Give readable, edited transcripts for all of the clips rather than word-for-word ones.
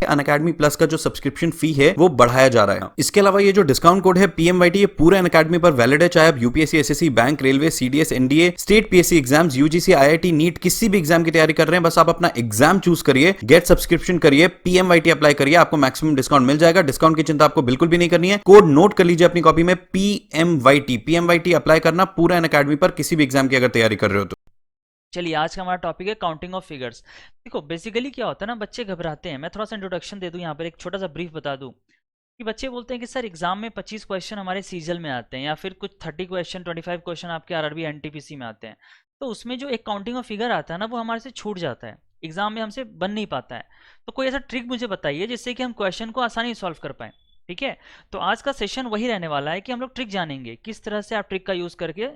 Unacademy plus का जो subscription फी है वो बढ़ाया जा रहा है। इसके अलावा ये जो डिस्काउंट कोड है PMYT, ये पूरे अनअकैडमी पर वैलिड है, चाहे आप UPSC, SSC, bank, railway, CDS, NDA, state PSC exams, UGC, IIT, NEET, किसी भी एग्जाम की तैयारी कर रहे हैं, बस आप अपना एग्जाम चूज करिए, गेट सब्सक्रिप्शन करिए, PMYT अप्लाई करिए, आपको मैक्सिमम डिस्काउंट मिल जाएगा। डिस्काउंट की चिंता आपको बिल्कुल भी नहीं करनी है। कोड नोट कर लीजिए अपनी कॉपी में, PMYT अप्लाई करना पूरे अनअकैडमी पर किसी भी एग्जाम की अगर तैयारी कर रहे हो तो। चलिए, आज का हमारा टॉपिक है काउंटिंग ऑफ फिगर्स। देखो, बेसिकली क्या होता है ना, बच्चे घबराते हैं। मैं थोड़ा सा इंट्रोडक्शन दे दूं, यहाँ पर एक छोटा सा ब्रीफ बता दूं कि बच्चे बोलते हैं कि सर एग्जाम में 25 क्वेश्चन हमारे सीजल में आते हैं, या फिर कुछ 30 क्वेश्चन, 25 क्वेश्चन आपके आरआरबी एनटीपीसी में आते हैं, तो उसमें जो एक काउंटिंग ऑफ फिगर आता है ना, वो हमारे से छूट जाता है, एग्जाम में हमसे बन नहीं पाता है। तो कोई ऐसा ट्रिक मुझे बताइए जिससे कि हम क्वेश्चन को आसानी से सॉल्व कर पाएँ। ठीक है, तो आज का सेशन वही रहने वाला है कि हम लोग ट्रिक जानेंगे, किस तरह से आप ट्रिक का यूज़ करके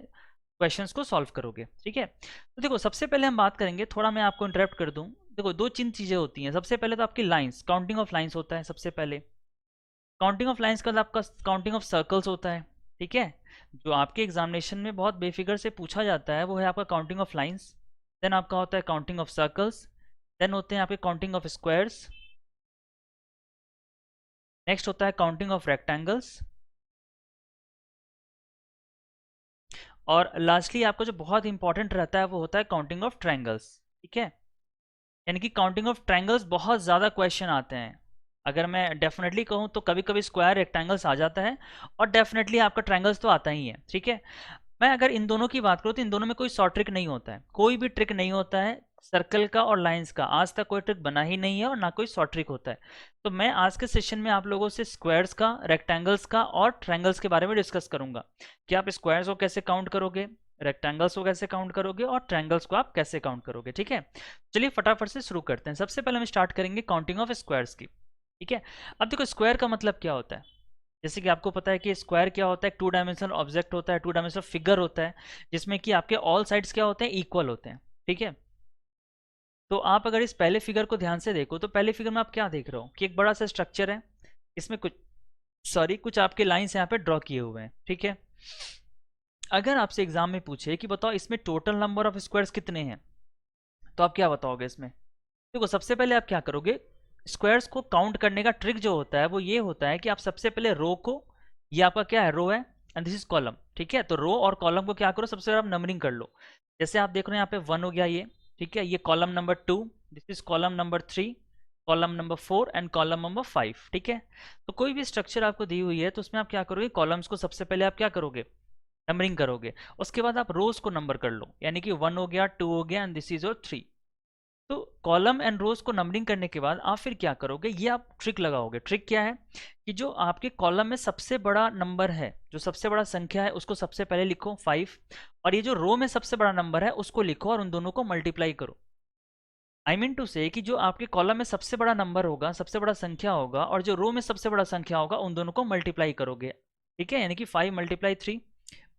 क्वेश्चंस को सॉल्व करोगे। ठीक है, तो देखो, सबसे पहले हम बात करेंगे, थोड़ा मैं आपको इंटरप्ट कर दूं। देखो, दो तीन चीज़ें होती हैं। सबसे पहले तो आपकी लाइंस, काउंटिंग ऑफ लाइंस होता है सबसे पहले। काउंटिंग ऑफ लाइंस का मतलब आपका काउंटिंग ऑफ सर्कल्स होता है। ठीक है, जो आपके एग्जामिनेशन में बहुत बेफिक्र से पूछा जाता है वो है आपका काउंटिंग ऑफ लाइंस। देन आपका होता है काउंटिंग ऑफ सर्कल्स। देन होते हैं आपके काउंटिंग ऑफ स्क्वायर्स। नेक्स्ट होता है काउंटिंग ऑफ रेक्टेंगल्स। और लास्टली आपका जो बहुत इंपॉर्टेंट रहता है वो होता है काउंटिंग ऑफ ट्रायंगल्स। ठीक है, यानी कि काउंटिंग ऑफ ट्रायंगल्स बहुत ज़्यादा क्वेश्चन आते हैं। अगर मैं डेफिनेटली कहूँ तो कभी कभी स्क्वायर रेक्टेंगल्स आ जाता है, और डेफिनेटली आपका ट्रायंगल्स तो आता ही है। ठीक है, मैं अगर इन दोनों की बात करूँ तो इन दोनों में कोई शॉर्ट ट्रिक नहीं होता है, कोई भी ट्रिक नहीं होता है सर्कल का और लाइंस का। आज तक कोई ट्रिक बना ही नहीं है और ना कोई शॉर्ट ट्रिक होता है। तो मैं आज के सेशन में आप लोगों से स्क्वायर्स का, रेक्टेंगल्स का और ट्रायंगल्स के बारे में डिस्कस करूंगा कि आप स्क्वायर्स को कैसे काउंट करोगे, रेक्टेंगल्स को कैसे काउंट करोगे और ट्रायंगल्स को आप कैसे काउंट करोगे। ठीक है, चलिए फटाफट से शुरू करते हैं। सबसे पहले हम स्टार्ट करेंगे काउंटिंग ऑफ स्क्वायर्स की। ठीक है, अब देखो, स्क्वायर का मतलब क्या होता है। जैसे कि आपको पता है कि स्क्वायर क्या होता है, एक टू डायमेंशनल ऑब्जेक्ट होता है, टू डायमेंशनल फिगर होता है, जिसमें कि आपके ऑल साइड्स क्या होते हैं, इक्वल होते हैं। ठीक है, तो आप अगर इस पहले फिगर को ध्यान से देखो तो पहले फिगर में आप क्या देख रहे हो कि एक बड़ा सा स्ट्रक्चर है, इसमें कुछ आपके लाइंस यहाँ पे ड्रॉ किए हुए हैं। ठीक है, अगर आपसे एग्जाम में पूछे कि बताओ इसमें टोटल नंबर ऑफ स्क्वायर्स कितने हैं, तो आप क्या बताओगे इसमें। देखो, सबसे पहले आप क्या करोगे, स्क्वायर्स को काउंट करने का ट्रिक जो होता है वो ये होता है कि आप सबसे पहले रो को, ये आपका क्या है, रो है, एंड दिस इज कॉलम। ठीक है, तो रो और कॉलम को क्या करो, सबसे पहले आप नंबरिंग कर लो। जैसे आप देख रहे हैं यहाँ पे 1 हो गया ये। ठीक है, ये column number 2, this is column number 3, column number 4 and column number 5। ठीक है, तो कोई भी स्ट्रक्चर आपको दी हुई है तो उसमें आप क्या करोगे, कॉलम्स को सबसे पहले आप क्या करोगे, नंबरिंग करोगे। उसके बाद आप रोज को नंबर कर लो, यानी कि 1 हो गया, 2 हो गया एंड दिस इज योर 3। तो कॉलम एंड रोज को नंबरिंग करने के बाद आप फिर क्या करोगे, ये आप ट्रिक लगाओगे। ट्रिक क्या है कि जो आपके कॉलम में सबसे बड़ा नंबर है, जो सबसे बड़ा संख्या है, उसको सबसे पहले लिखो 5, और ये जो रो में सबसे बड़ा नंबर है उसको लिखो और उन दोनों को मल्टीप्लाई करो। आई मीन टू से कि जो आपके कॉलम में सबसे बड़ा नंबर होगा, सबसे बड़ा संख्या होगा, और जो रो में सबसे बड़ा संख्या होगा, उन दोनों को मल्टीप्लाई करोगे। ठीक है, यानी कि 5 मल्टीप्लाई 3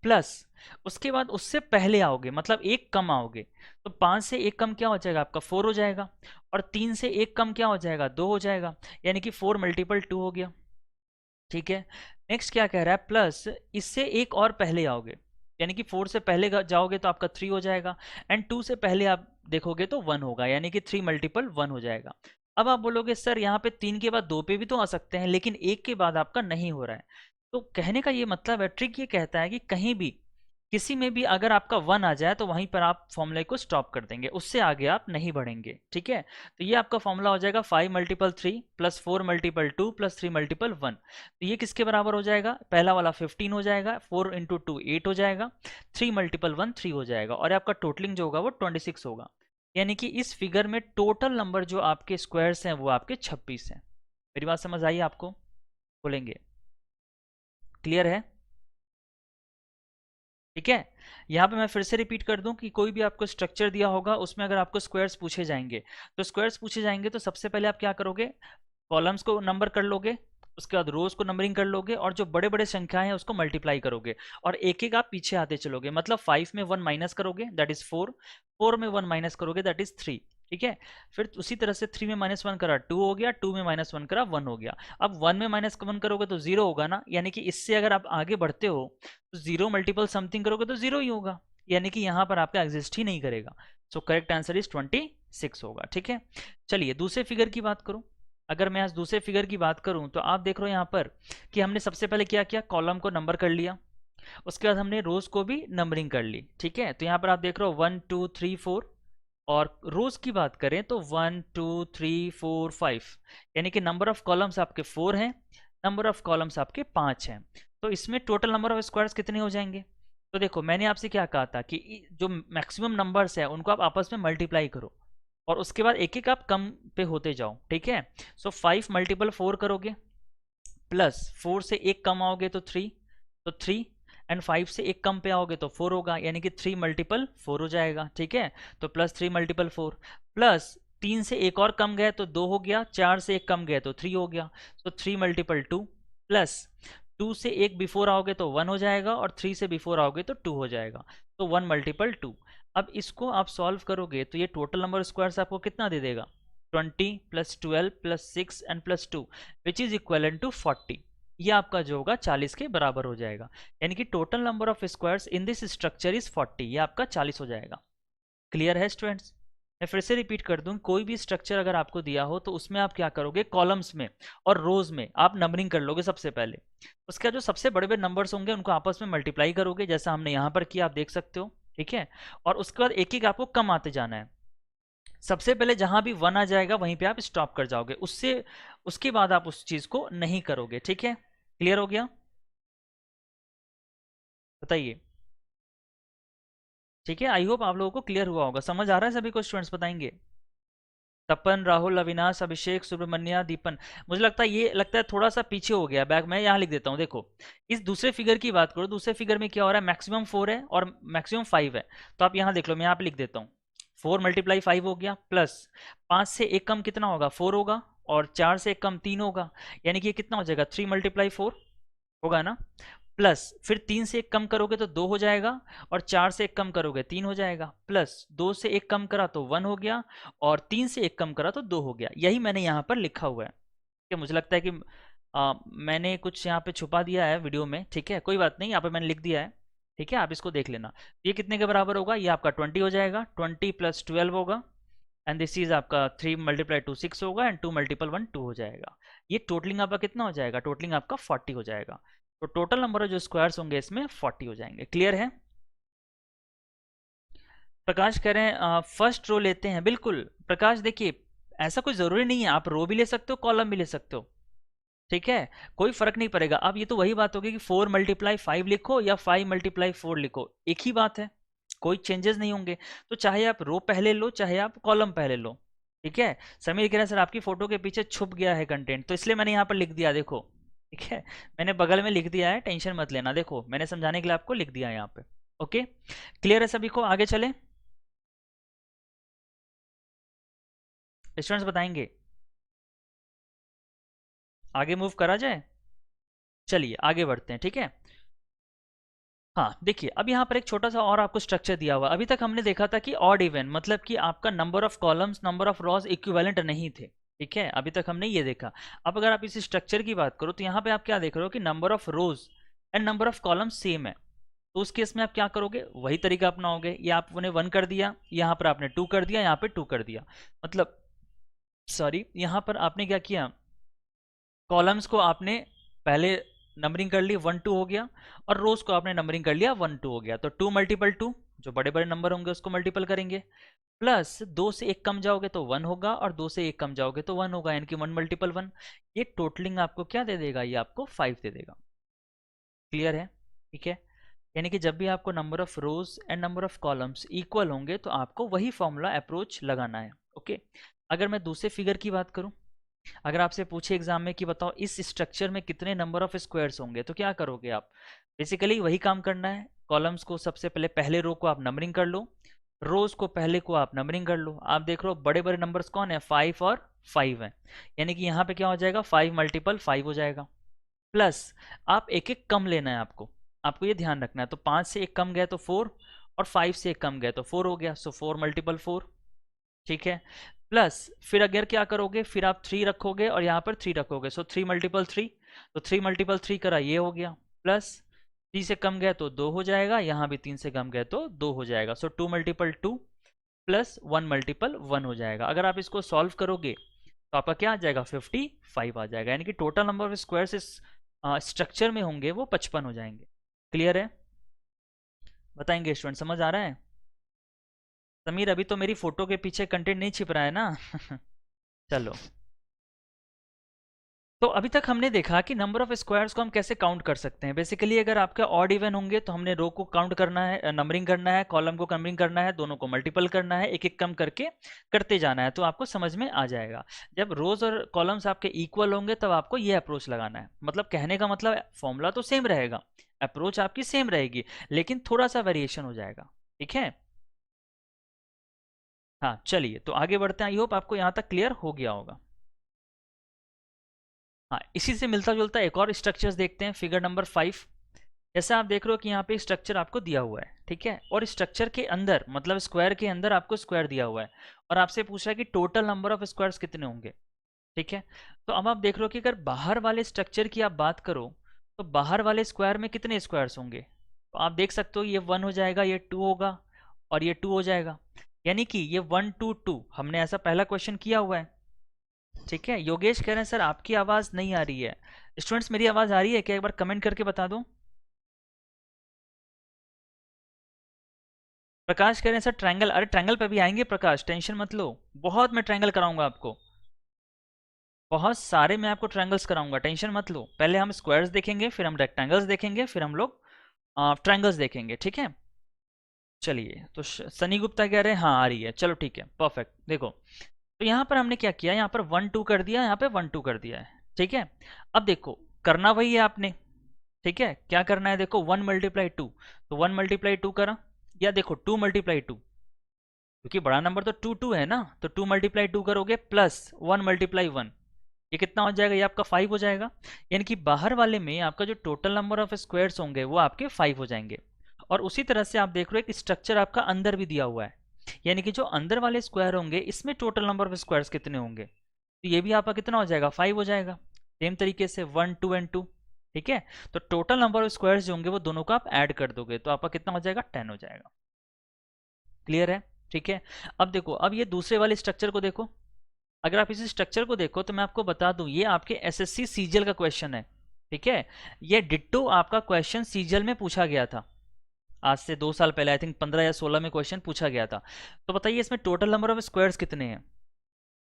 प्लस उसके बाद उससे पहले आओगे, मतलब एक कम आओगे, तो 5 से एक कम क्या हो जाएगा, आपका 4 हो जाएगा, और 3 से एक कम क्या हो जाएगा, 2 हो जाएगा, यानी कि 4 मल्टीपल 2 हो गया। ठीक है, नेक्स्ट क्या कह रहा है, प्लस इससे एक और पहले आओगे, यानी कि 4 से पहले जाओगे तो आपका 3 हो जाएगा, एंड 2 से पहले आप देखोगे तो 1 होगा, यानी कि 3 मल्टीपल 1 हो जाएगा। अब आप बोलोगे सर यहाँ पे 3 के बाद 2 पे भी तो आ सकते हैं, लेकिन 1 के बाद आपका नहीं हो रहा है। तो कहने का ये मतलब है, ट्रिक ये कहता है कि कहीं भी किसी में भी अगर आपका 1 आ जाए तो वहीं पर आप फॉर्मूले को स्टॉप कर देंगे, उससे आगे आप नहीं बढ़ेंगे। ठीक है, तो ये आपका फॉर्मूला हो जाएगा 5 multiple 3 plus 4 multiple 2 plus 3 multiple 1। तो ये किसके बराबर हो जाएगा, पहला वाला 15 हो जाएगा, 4 इंटू 2 8 हो जाएगा, 3 मल्टीपल 1 3 हो जाएगा, और आपका टोटलिंग जो होगा वो 26 होगा। यानी कि इस फिगर में टोटल नंबर जो आपके स्क्वायर्स हैं वो आपके 26 हैं। मेरी बात समझ आई आपको, बोलेंगे क्लियर है। ठीक है, यहाँ पे मैं फिर से रिपीट कर दूं कि कोई भी आपको स्ट्रक्चर दिया होगा उसमें अगर आपको स्क्वायर्स पूछे जाएंगे, तो स्क्वायर्स पूछे जाएंगे तो सबसे पहले आप क्या करोगे, कॉलम्स को नंबर कर लोगे, उसके बाद रोज को नंबरिंग कर लोगे, और जो बड़े बड़े संख्याएं हैं उसको मल्टीप्लाई करोगे, और एक एक आप पीछे आते चलोगे। मतलब 5 में 1 माइनस करोगे दैट इज 4, 4 में 1 माइनस करोगे दैट इज 3। ठीक है, फिर उसी तरह से 3 में माइनस 1 करा 2 हो गया, 2 में माइनस 1 करा 1 हो गया। अब 1 में माइनस 1 करोगे तो 0 होगा ना, यानी कि इससे अगर आप आगे बढ़ते हो तो 0 मल्टीपल समथिंग करोगे तो 0 ही होगा, यानी कि यहाँ पर आपका एग्जिस्ट ही नहीं करेगा। सो करेक्ट आंसर इज 26 होगा। ठीक है, चलिए दूसरे फिगर की बात करो। अगर मैं आज दूसरे फिगर की बात करूं तो आप देख रहे हो यहाँ पर कि हमने सबसे पहले क्या किया, कॉलम को नंबर कर लिया, उसके बाद हमने रोज को भी नंबरिंग कर ली, ठीक है। तो यहाँ पर आप देख रहे हो 1 2 3 4, और रोज की बात करें तो 1 2 3 4 5, यानी कि नंबर ऑफ कॉलम्स आपके 4 हैं, नंबर ऑफ कॉलम्स आपके 5 हैं। तो इसमें टोटल नंबर ऑफ स्क्वायर्स कितने हो जाएंगे? तो देखो मैंने आपसे क्या कहा था कि जो मैक्सिमम नंबर्स है उनको आप आपस में मल्टीप्लाई करो और उसके बाद एक एक आप कम पे होते जाओ, ठीक है। सो 5 मल्टीपल 4 करोगे, प्लस 4 से एक कम आओगे तो 3, तो 3, एंड 5 से एक कम पे आओगे तो 4 होगा, यानी कि 3 मल्टीपल 4 हो जाएगा, ठीक है। तो प्लस 3 मल्टीपल 4, प्लस 3 से एक और कम गए तो 2 हो गया, 4 से एक कम गए तो 3 हो गया, तो 3 मल्टीपल 2, प्लस 2 से एक बिफोर आओगे तो 1 हो जाएगा, और 3 से बिफोर आओगे तो 2 हो जाएगा, तो 1 मल्टीपल 2। अब इसको आप सॉल्व करोगे तो ये टोटल नंबर स्क्वायर्स आपको कितना दे देगा, 20 plus 12 plus 6 and plus 2 which is equal to 40। ये आपका जो होगा 40 के बराबर हो जाएगा, यानी कि total number of squares in this structure is 40, ये आपका 40 हो जाएगा। क्लियर है स्टूडेंट्स? मैं फिर से रिपीट कर दूं, कोई भी स्ट्रक्चर अगर आपको दिया हो तो उसमें आप क्या करोगे, कॉलम्स में और रोज में आप नंबरिंग कर लोगे सबसे पहले, उसके बाद जो सबसे बड़े बड़े नंबर्स होंगे उनको आपस में मल्टीप्लाई करोगे, जैसा हमने यहाँ पर किया, आप देख सकते हो, ठीक है। और उसके बाद एक एक आपको कम आते जाना है, सबसे पहले जहां भी 1 आ जाएगा वहीं पे आप स्टॉप कर जाओगे, उससे उसके बाद आप उस चीज को नहीं करोगे, ठीक है। क्लियर हो गया? बताइए। ठीक है, आई होप आप लोगों को क्लियर हुआ होगा, समझ आ रहा है सभी को? स्टूडेंट्स बताएंगे। तपन, राहुल, अविनाश, अभिषेक, सुब्रमण्या, दीपन। मुझे लगता है ये लगता है थोड़ा सा पीछे हो गया बैक, मैं यहाँ लिख देता हूँ। देखो इस दूसरे फिगर की बात करो, दूसरे फिगर में क्या हो रहा है, मैक्सिमम 4 है और मैक्सिमम 5 है, तो आप यहाँ देख लो, मैं यहाँ पे लिख देता हूँ 4 मल्टीप्लाई 5 हो गया, प्लस 5 से एक कम कितना होगा, 4 होगा, और 4 से एक कम 3 होगा, यानी कि ये कितना हो जाएगा, 3 मल्टीप्लाई 4 होगा ना, प्लस फिर 3 से एक कम करोगे तो 2 हो जाएगा, और 4 से एक कम करोगे 3 हो जाएगा, प्लस 2 से एक कम करा तो 1 हो गया, और 3 से एक कम करा तो 2 हो गया। यही मैंने यहाँ पर लिखा हुआ है, ठीक है। मुझे लगता है कि मैंने कुछ यहाँ पे छुपा दिया है वीडियो में, ठीक है, कोई बात नहीं, यहाँ पे मैंने लिख दिया है, ठीक है, आप इसको देख लेना। ये कितने के बराबर होगा, ये आपका 20 हो जाएगा, 20 प्लस 12 होगा, एंड दिस इज आपका 3 मल्टीप्लाई 2 6 होगा, एंड 2 मल्टीपल 1 2 हो जाएगा। ये टोटलिंग आपका कितना हो जाएगा, टोटलिंग आपका 40 हो जाएगा। तो टोटल नंबर ऑफ जो स्क्वायर्स होंगे इसमें 40 हो जाएंगे। क्लियर है? प्रकाश कह रहे हैं फर्स्ट रो लेते हैं। बिल्कुल प्रकाश, देखिए ऐसा कोई जरूरी नहीं है, आप रो भी ले सकते हो, कॉलम भी ले सकते हो, ठीक है, कोई फर्क नहीं पड़ेगा। अब ये तो वही बात होगी कि 4 मल्टीप्लाई 5 लिखो या 5 मल्टीप्लाई 4 लिखो, एक ही बात है, कोई चेंजेस नहीं होंगे। तो चाहे आप रो पहले लो चाहे आप कॉलम पहले लो, ठीक है। समीर कह रहे हैं सर आपकी फोटो के पीछे छुप गया है कंटेंट, तो इसलिए मैंने यहाँ पर लिख दिया, देखो, ठीक है, मैंने बगल में लिख दिया है, टेंशन मत लेना, देखो मैंने समझाने के लिए आपको लिख दिया है यहाँ पे। ओके, क्लियर है सभी को? आगे चले, स्टूडेंट्स बताएंगे, आगे मूव करा जाए? चलिए आगे बढ़ते हैं, ठीक है। हाँ देखिए, अब यहाँ पर एक छोटा सा और आपको स्ट्रक्चर दिया हुआ। अभी तक हमने देखा था कि ऑड इवन, मतलब कि आपका number of columns number of rows equivalent नहीं थे, ठीक है, अभी तक हमने ये देखा। अब अगर आप इस स्ट्रक्चर की बात करो तो यहाँ पे आप क्या देख रहे हो कि number of rose and number of columns same है, तो उस केस में आप क्या करोगे, वही तरीका अपनाओगे, ये आपने 1 कर दिया, यहाँ पर आपने 2 कर दिया, यहाँ पे 2 कर दिया, मतलब सॉरी यहाँ पर आपने क्या किया, कॉलम्स को आपने पहले नंबरिंग कर ली, 1 2 हो गया, और रोज को आपने नंबरिंग कर लिया, 1 2 हो गया। तो 2 मल्टीपल 2, जो बड़े बड़े नंबर होंगे उसको मल्टीपल करेंगे, प्लस 2 से एक कम जाओगे तो 1 होगा, और 2 से एक कम जाओगे तो 1 होगा, यानी कि 1 मल्टीपल 1। ये टोटलिंग आपको क्या दे देगा, ये आपको 5 दे देगा। क्लियर है? ठीक है, यानी कि जब भी आपको number of rose and number of columns equal होंगे तो आपको वही फॉर्मूला अप्रोच लगाना है। ओके, अगर मैं दूसरे फिगर की बात करूं, अगर आपसे पूछे एग्जाम में कि बताओ इस स्ट्रक्चर में कितने नंबर ऑफ स्क्वायर्स होंगे, तो क्या करोगे आप, बेसिकली वही काम करना है, कॉलम्स को सबसे पहले पहले रो को आप नंबरिंग कर लो, रोज को पहले को आप नंबरिंग कर लो। आप देख रहे हो बड़े बड़े नंबर्स कौन है, 5 और 5 है, यानी कि यहाँ पे क्या हो जाएगा, 5 मल्टीपल 5 हो जाएगा, प्लस आप एक एक कम लेना है आपको, आपको ये ध्यान रखना है। तो 5 से एक कम गए तो 4, और 5 से एक कम गए तो 4 हो गया, सो 4 मल्टीपल 4, ठीक है, प्लस फिर अगर क्या करोगे, फिर आप 3 रखोगे और यहाँ पर 3 रखोगे, सो 3 मल्टीपल 3, तो 3 मल्टीपल 3 करा, ये हो गया, प्लस 3 से कम गए तो 2 हो जाएगा, यहाँ भी 3 से कम गए तो 2 हो जाएगा, सो 2 मल्टीपल 2 प्लस 1 मल्टीपल 1 हो जाएगा। अगर आप इसको सॉल्व करोगे तो आपका क्या आ जाएगा 55 आ जाएगा, यानी कि टोटल नंबर ऑफ स्क्वायर्स इस स्ट्रक्चर में होंगे वो 55 हो जाएंगे। क्लियर है? बताएंगे स्टूडेंट, समझ आ रहा है? समीर अभी तो मेरी फोटो के पीछे कंटेंट नहीं छिप रहा है ना चलो, तो अभी तक हमने देखा कि नंबर ऑफ स्क्वायर्स को हम कैसे काउंट कर सकते हैं। बेसिकली अगर आपके ऑड इवन होंगे तो हमने रो को काउंट करना है, नंबरिंग करना है, कॉलम को नंबरिंग करना है, दोनों को मल्टीपल करना है, एक एक कम करके करते जाना है, तो आपको समझ में आ जाएगा। जब रोज और कॉलम्स आपके इक्वल होंगे तब आपको ये अप्रोच लगाना है। मतलब कहने का मतलब फॉर्मूला तो सेम रहेगा, अप्रोच आपकी सेम रहेगी, लेकिन थोड़ा सा वेरिएशन हो जाएगा। ठीक है? हाँ चलिए, तो आगे बढ़ते हैं। आई होप आपको यहाँ तक क्लियर हो गया होगा। हाँ, इसी से मिलता जुलता एक और स्ट्रक्चर्स देखते हैं, फिगर नंबर 5। जैसे आप देख रहे हो कि यहाँ पे स्ट्रक्चर आपको दिया हुआ है, ठीक है, और स्ट्रक्चर के अंदर मतलब स्क्वायर के अंदर आपको स्क्वायर दिया हुआ है और आपसे पूछ रहा है कि टोटल नंबर ऑफ स्क्वायर्स कितने होंगे। ठीक है, तो अब आप देख रहे हो कि अगर बाहर वाले स्ट्रक्चर की आप बात करो तो बाहर वाले स्क्वायर में कितने स्क्वायर्स होंगे, तो आप देख सकते हो ये 1 हो जाएगा, ये 2 होगा और ये 2 हो जाएगा, यानी कि ये 1 2 2 हमने ऐसा पहला क्वेश्चन किया हुआ है। ठीक है, योगेश कह रहे हैं सर आपकी आवाज़ नहीं आ रही है। स्टूडेंट्स मेरी आवाज़ आ रही है क्या, एक बार कमेंट करके बता दो। प्रकाश कह रहे हैं सर ट्रायंगल, अरे ट्रायंगल पे भी आएंगे प्रकाश, टेंशन मत लो, बहुत मैं ट्रायंगल कराऊंगा आपको, बहुत सारे मैं आपको ट्रायंगल्स कराऊंगा, टेंशन मत लो। पहले हम स्क्वायर्स देखेंगे, फिर हम रेक्टेंगल्स देखेंगे, फिर हम लोग ट्रायंगल्स देखेंगे। ठीक है, चलिए, तो सनी गुप्ता कह रहे हैं हाँ आ रही है, चलो ठीक है परफेक्ट। देखो, तो यहाँ पर हमने क्या किया, यहाँ पर 1 2 कर दिया, यहाँ पे 1 2 कर दिया है। ठीक है, अब देखो करना वही है आपने। ठीक है, क्या करना है, देखो 1 मल्टीप्लाई 2, तो 1 मल्टीप्लाई 2 करा, या देखो 2 मल्टीप्लाई 2, क्योंकि बड़ा नंबर तो 2 2 है ना, तो 2 मल्टीप्लाई 2 करोगे प्लस 1 मल्टीप्लाई 1, ये कितना हो जाएगा, ये आपका 5 हो जाएगा। यानी कि बाहर वाले में आपका जो टोटल नंबर ऑफ स्क्वायर्स होंगे वो आपके 5 हो जाएंगे। और उसी तरह से आप देख रहे हो एक स्ट्रक्चर आपका अंदर भी दिया हुआ है, यानी कि जो अंदर वाले स्क्वायर होंगे इसमें टोटल नंबर ऑफ स्क्वायर्स कितने होंगे, तो ये भी आपका कितना हो जाएगा, 5 हो जाएगा। सेम तरीके से 1 2 एंड 2। ठीक है, तो टोटल नंबर ऑफ स्क्वायर्स जो होंगे वो दोनों को आप ऐड कर दोगे तो आपका कितना हो जाएगा, 10 हो जाएगा। क्लियर है? ठीक है, अब देखो, अब ये दूसरे वाले स्ट्रक्चर को देखो। अगर आप इस स्ट्रक्चर को देखो तो मैं आपको बता दूं ये आपके एसएससी सीजीएल का क्वेश्चन है। ठीक है, ये डिट्टो आपका क्वेश्चन सीजीएल में पूछा गया था आज से 2 साल पहले, आई थिंक 15 या 16 में क्वेश्चन पूछा गया था। तो बताइए इसमें टोटल नंबर ऑफ स्क्वायर्स कितने हैं।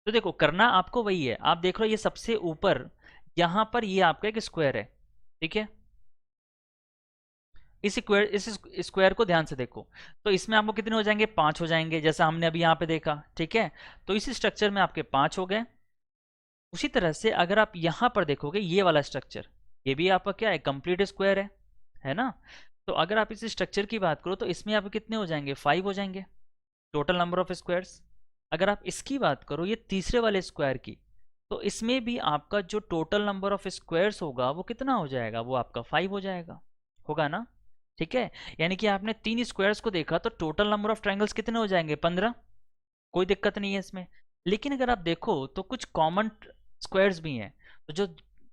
तो देखो करना आपको वही है, आप देख रहे हो ये सबसे ऊपर यहां पर ये आपका एक स्क्वायर है। ठीक है, इस स्क्वायर को ध्यान से देखो, तो इसमें आपको कितने हो जाएंगे, 5 हो जाएंगे, जैसा हमने अभी यहाँ पे देखा। ठीक है, तो इस स्ट्रक्चर में आपके 5 हो गए। उसी तरह से अगर आप यहाँ पर देखोगे ये वाला स्ट्रक्चर, ये भी आपका क्या है, कंप्लीट स्क्वायर है ना। तो अगर आप इस स्ट्रक्चर की बात करो तो इसमें आपके कितने हो जाएंगे, 5 हो जाएंगे टोटल नंबर ऑफ स्क्वायर्स। अगर आप इसकी बात करो ये तीसरे वाले स्क्वायर की, तो इसमें भी आपका जो टोटल नंबर ऑफ स्क्वायर्स होगा वो कितना हो जाएगा, वो आपका 5 हो जाएगा, होगा ना। ठीक है, यानी कि आपने 3 स्क्वायर्स को देखा तो टोटल नंबर ऑफ ट्रायंगल्स कितने हो जाएंगे, 15। कोई दिक्कत नहीं है इसमें। लेकिन अगर आप देखो तो कुछ कॉमन स्क्वायर्स भी हैं, तो जो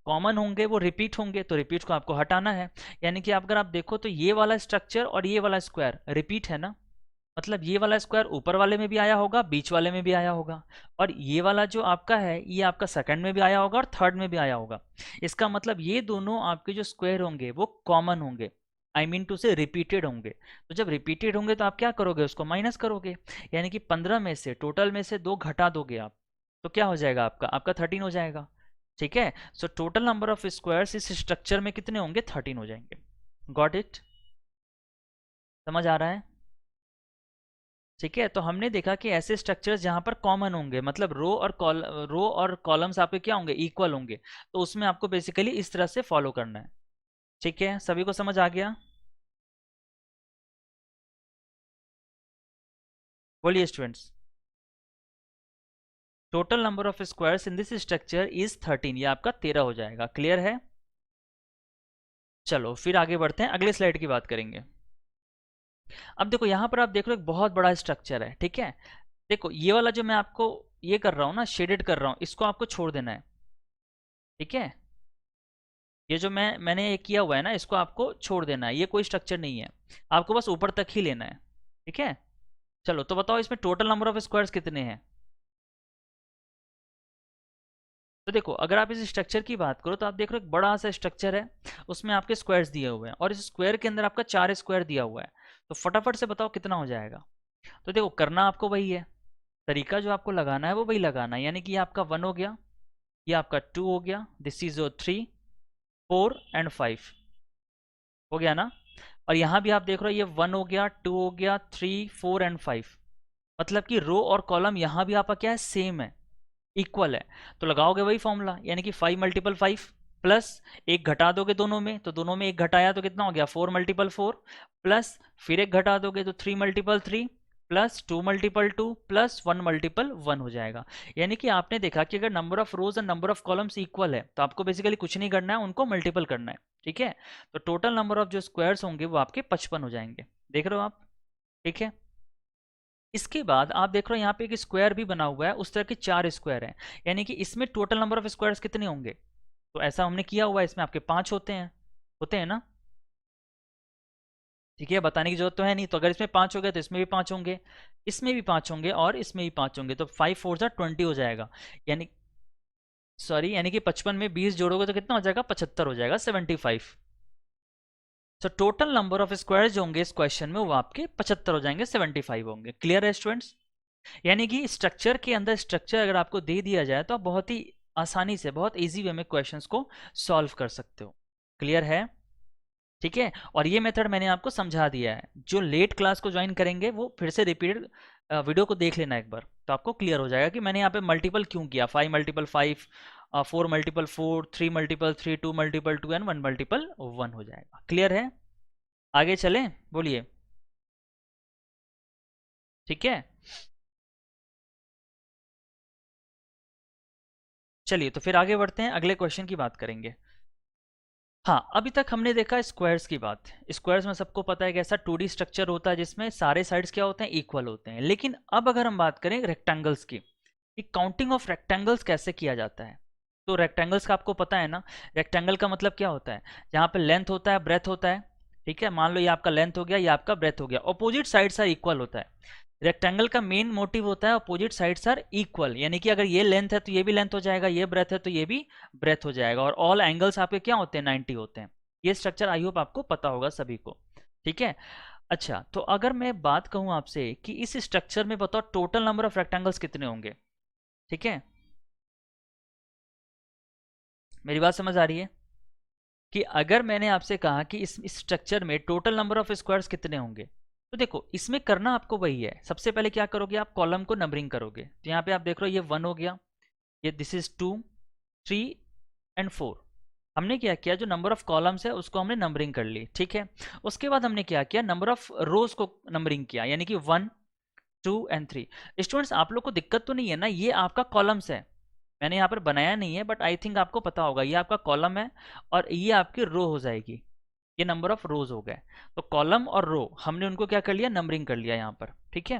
कॉमन होंगे वो रिपीट होंगे, तो रिपीट को आपको हटाना है। यानी कि अगर आप देखो तो ये वाला स्ट्रक्चर और ये वाला स्क्वायर रिपीट है ना, मतलब ये वाला स्क्वायर ऊपर वाले में भी आया होगा, बीच वाले में भी आया होगा, और ये वाला जो आपका है ये आपका सेकंड में भी आया होगा और थर्ड में भी आया होगा। इसका मतलब ये दोनों आपके जो स्क्वायर होंगे वो कॉमन होंगे, आई मीन टू से रिपीटेड होंगे। तो जब रिपीटेड होंगे तो आप क्या करोगे, उसको माइनस करोगे, यानी कि 15 में से टोटल में से 2 घटा दोगे आप, तो क्या हो जाएगा आपका 13 हो जाएगा। ठीक है, so total number of squares इस स्ट्रक्चर में कितने होंगे, 13 हो जाएंगे। Got it? समझ आ रहा है? ठीक है, तो हमने देखा कि ऐसे स्ट्रक्चर्स जहां पर कॉमन होंगे, मतलब रो और कॉलम्स आपके क्या होंगे, इक्वल होंगे, तो उसमें आपको बेसिकली इस तरह से फॉलो करना है। ठीक है, सभी को समझ आ गया? बोलिए students. Total number of squares in this structure is 13, ये आपका 13 हो जाएगा। क्लियर है? चलो फिर आगे बढ़ते हैं, अगले स्लाइड की बात करेंगे। अब देखो यहाँ पर आप देख रहे हो एक बहुत बड़ा स्ट्रक्चर है। ठीक है, देखो ये वाला जो मैं आपको ये कर रहा हूँ ना, शेडेड कर रहा हूँ, इसको आपको छोड़ देना है। ठीक है, ये जो मैंने ये किया हुआ है ना, इसको आपको छोड़ देना है, ये कोई स्ट्रक्चर नहीं है, आपको बस ऊपर तक ही लेना है। ठीक है, चलो तो बताओ इसमें टोटल नंबर ऑफ स्क्वायर्स कितने हैं। तो देखो अगर आप इस स्ट्रक्चर की बात करो तो आप देख रहे हो एक बड़ा सा स्ट्रक्चर है, उसमें आपके स्क्वायर्स दिए हुए हैं और इस स्क्वायर के अंदर आपका 4 स्क्वायर दिया हुआ है। तो फटाफट से बताओ कितना हो जाएगा। तो देखो करना आपको वही है, तरीका जो आपको लगाना है वो वही लगाना है, यानी कि ये आपका 1 हो गया, ये आपका 2 हो गया, दिस इज योर 3 4 एंड 5 हो गया ना। और यहाँ भी आप देख रहे हो ये 1 हो गया, 2 हो गया, 3 4 एंड 5, मतलब कि रो और कॉलम यहाँ भी आपका क्या है, सेम है, इक्वल है। तो लगाओगे वही फॉर्मूला, यानी कि 5 मल्टीपल 5 प्लस एक घटा दोगे दोनों में, तो दोनों में एक घटाया तो कितना हो गया 4 मल्टीपल 4 प्लस फिर एक घटा दोगे तो 3 multiple 3 plus 2 multiple 2 plus 1 multiple 1 हो जाएगा। यानी कि आपने देखा कि अगर number of rose and number of columns equal है तो आपको बेसिकली कुछ नहीं करना है, उनको मल्टीपल करना है। ठीक है, तो टोटल नंबर ऑफ जो स्क्वायर्स होंगे वो आपके 55 हो जाएंगे। देख रहे हो आप, ठीक है। इसके बाद आप देख रहे हो यहाँ पे एक स्क्वायर भी बना हुआ है, उस तरह के 4 स्क्वायर हैं, यानी कि इसमें टोटल नंबर ऑफ स्क्वायर्स कितने होंगे। तो ऐसा हमने किया हुआ है, इसमें आपके 5 होते हैं ना। ठीक है, बताने की जरूरत तो है नहीं। तो अगर इसमें 5 हो गए तो इसमें भी 5 होंगे, इसमें भी 5 होंगे और इसमें भी 5 होंगे, तो 5 4 जा 20 हो जाएगा। यानी सॉरी, यानी कि 55 में 20 जोड़ोगे तो कितना हो जाएगा, 75 हो जाएगा, 75। तो टोटल नंबर ऑफ स्क्वायर्स जो होंगे इस क्वेश्चन में वो आपके 75 हो जाएंगे, 75 होंगे। क्लियर है स्टूडेंट्स। यानी कि स्ट्रक्चर के अंदर स्ट्रक्चर अगर आपको दे दिया जाए तो आप बहुत ही आसानी से, बहुत इजी वे में क्वेश्चंस को सॉल्व कर सकते हो। क्लियर है, ठीक है। और ये मेथड मैंने आपको समझा दिया है, जो लेट क्लास को ज्वाइन करेंगे वो फिर से रिपीटेड वीडियो को देख लेना एक बार, तो आपको क्लियर हो जाएगा कि मैंने यहाँ पे मल्टीपल क्यों किया, 5 multiple 5 4 multiple 4 3 multiple 3 2 multiple 2 and 1 multiple 1 हो जाएगा। क्लियर है, आगे चलें, बोलिए। ठीक है, चलिए तो फिर आगे बढ़ते हैं, अगले क्वेश्चन की बात करेंगे। हाँ, अभी तक हमने देखा स्क्वायर्स की बात। स्क्वायर्स में सबको पता है कि ऐसा 2D स्ट्रक्चर होता है जिसमें सारे साइड्स क्या होते हैं, इक्वल होते हैं। लेकिन अब अगर हम बात करें रेक्टेंगल्स की, कि काउंटिंग ऑफ रेक्टेंगल्स कैसे किया जाता है। तो रेक्टेंगल्स का आपको पता है ना, रेक्टेंगल का मतलब क्या होता है, जहाँ पे लेंथ होता है, ब्रेथ होता है। ठीक है, मान लो ये आपका लेंथ हो गया, ये आपका ब्रेथ हो गया, अपोजिट साइड्स आर इक्वल होता है। रेक्टेंगल का मेन मोटिव होता है अपोजिट साइड्स आर इक्वल, यानी कि अगर ये लेंथ है तो ये भी लेंथ हो जाएगा, ये ब्रेथ है तो ये भी ब्रेथ हो जाएगा, और ऑल एंगल्स आपके क्या होते हैं, 90 होते हैं। ये स्ट्रक्चर आई होप आपको पता होगा सभी को। ठीक है, अच्छा तो अगर मैं बात कहूं आपसे कि इस स्ट्रक्चर में बताओ टोटल नंबर ऑफ रेक्टेंगल्स कितने होंगे। ठीक है, मेरी बात समझ आ रही है, कि अगर मैंने आपसे कहा कि इस स्ट्रक्चर में टोटल नंबर ऑफ स्क्वायर्स कितने होंगे, तो देखो इसमें करना आपको वही है। सबसे पहले क्या करोगे, आप कॉलम को नंबरिंग करोगे। तो यहाँ पे आप देख रहे हो ये 1 हो गया, ये दिस इज 2 3 एंड 4। हमने क्या किया, जो नंबर ऑफ कॉलम्स है उसको हमने नंबरिंग कर ली। ठीक है, उसके बाद हमने क्या किया, नंबर ऑफ रोज को नंबरिंग किया, यानी कि 1 2 एंड 3। स्टूडेंट्स आप लोग को दिक्कत तो नहीं है ना, ये आपका कॉलम्स है, मैंने यहाँ पर बनाया नहीं है, बट आई थिंक आपको पता होगा, ये आपका कॉलम है और ये आपकी रो हो जाएगी। ये नंबर ऑफ रोज हो गए। तो कॉलम और रो हमने उनको क्या कर लिया, नंबरिंग कर लिया यहाँ पर। ठीक है,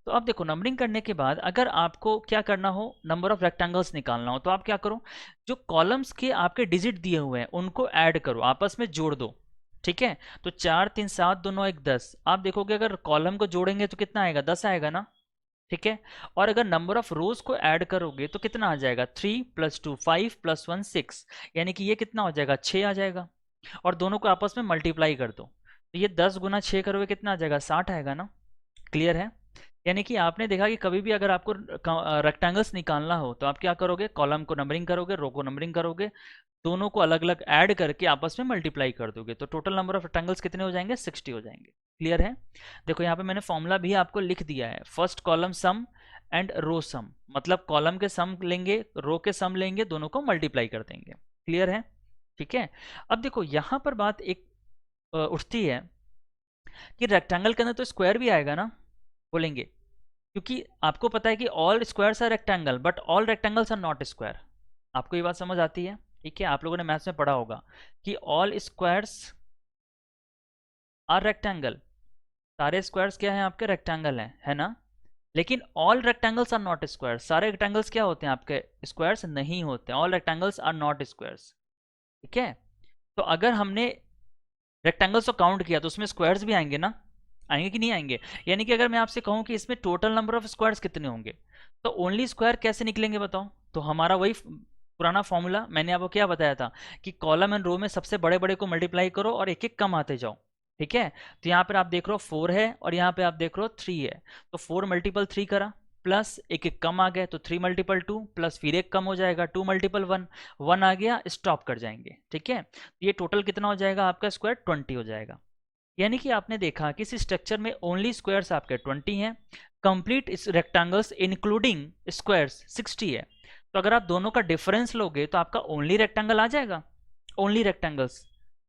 तो अब देखो नंबरिंग करने के बाद अगर आपको क्या करना हो, नंबर ऑफ रेक्टेंगल्स निकालना हो, तो आप क्या करो, जो कॉलम्स के आपके डिजिट दिए हुए हैं उनको ऐड करो, आपस में जोड़ दो। ठीक है, तो 4 3 7 दोनों 1 10। आप देखोगे अगर कॉलम को जोड़ेंगे तो कितना आएगा, 10 आएगा ना। ठीक है, और अगर नंबर ऑफ रोज को ऐड करोगे तो कितना आ जाएगा, 3 + 2 5 + 1 6, यानी कि ये कितना हो जाएगा, 6 आ जाएगा। और दोनों को आपस में मल्टीप्लाई कर दो, तो ये 10 गुना 6 करोगे कितना आ जाएगा, 60 आएगा ना। क्लियर है, यानी कि आपने देखा कि कभी भी अगर आपको रेक्टेंगल्स निकालना हो तो आप क्या करोगे, कॉलम को नंबरिंग करोगे, रो को नंबरिंग करोगे, दोनों को अलग अलग ऐड करके आपस में मल्टीप्लाई कर दोगे, तो टोटल नंबर ऑफ रेक्टेंगल्स कितने हो जाएंगे, 60 हो जाएंगे। क्लियर है, देखो यहाँ पे मैंने फॉर्मूला भी आपको लिख दिया है, फर्स्ट कॉलम सम एंड रो सम, मतलब कॉलम के सम लेंगे, रो के सम लेंगे, दोनों को मल्टीप्लाई कर देंगे। क्लियर है, ठीक है। अब देखो यहाँ पर बात एक उठती है कि रेक्टेंगल के अंदर तो स्क्वायर भी आएगा ना, बोलेंगे, क्योंकि आपको पता है कि all squares are rectangle but all rectangles are not square. आपको ये बात समझ आती है, ठीक है, आप लोगों ने मैथ्स में पढ़ा होगा कि ऑल स्क्वायर्स आर रेक्टेंगल, सारे स्क्वायर्स क्या हैं आपके, रेक्टेंगल हैं, है ना। लेकिन all rectangles are not square, सारे रेक्टेंगल्स क्या होते हैं आपके, स्क्वायर्स नहीं होते, all rectangles are not squares. ठीक है, तो अगर हमने रेक्टेंगल्स को काउंट किया तो उसमें स्क्वायर्स भी आएंगे ना, आएंगे कि नहीं आएंगे। यानी कि अगर मैं आपसे कहूं कि इसमें टोटल नंबर ऑफ स्क्वायर्स कितने होंगे, तो ओनली स्क्वायर कैसे निकलेंगे बताओ, तो हमारा वही पुराना फॉर्मूला मैंने आपको क्या बताया था कि कॉलम एंड रो में सबसे बड़े बड़े को मल्टीप्लाई करो और एक एक कम आते जाओ, ठीक है। तो यहाँ पर आप देख रहे हो 4 है और यहाँ पे आप देख रहे हो 3 है, तो 4 मल्टीपल 3 करा, प्लस एक एक कम आ गया तो 3 मल्टीपल 2, प्लस फिर एक कम हो जाएगा 2 मल्टीपल 1, 1 आ गया, स्टॉप कर जाएंगे, ठीक है। तो ये टोटल कितना हो जाएगा आपका स्क्वायर 20 हो जाएगा। यानी कि आपने देखा कि इस स्ट्रक्चर में ओनली स्क्वायर्स आपके 20 हैं, कंप्लीट इस रेक्टेंगल्स इंक्लूडिंग स्क्वायर्स 60 है। तो अगर आप दोनों का डिफरेंस लोगे तो आपका ओनली रेक्टेंगल आ जाएगा, ओनली रेक्टेंगल्स।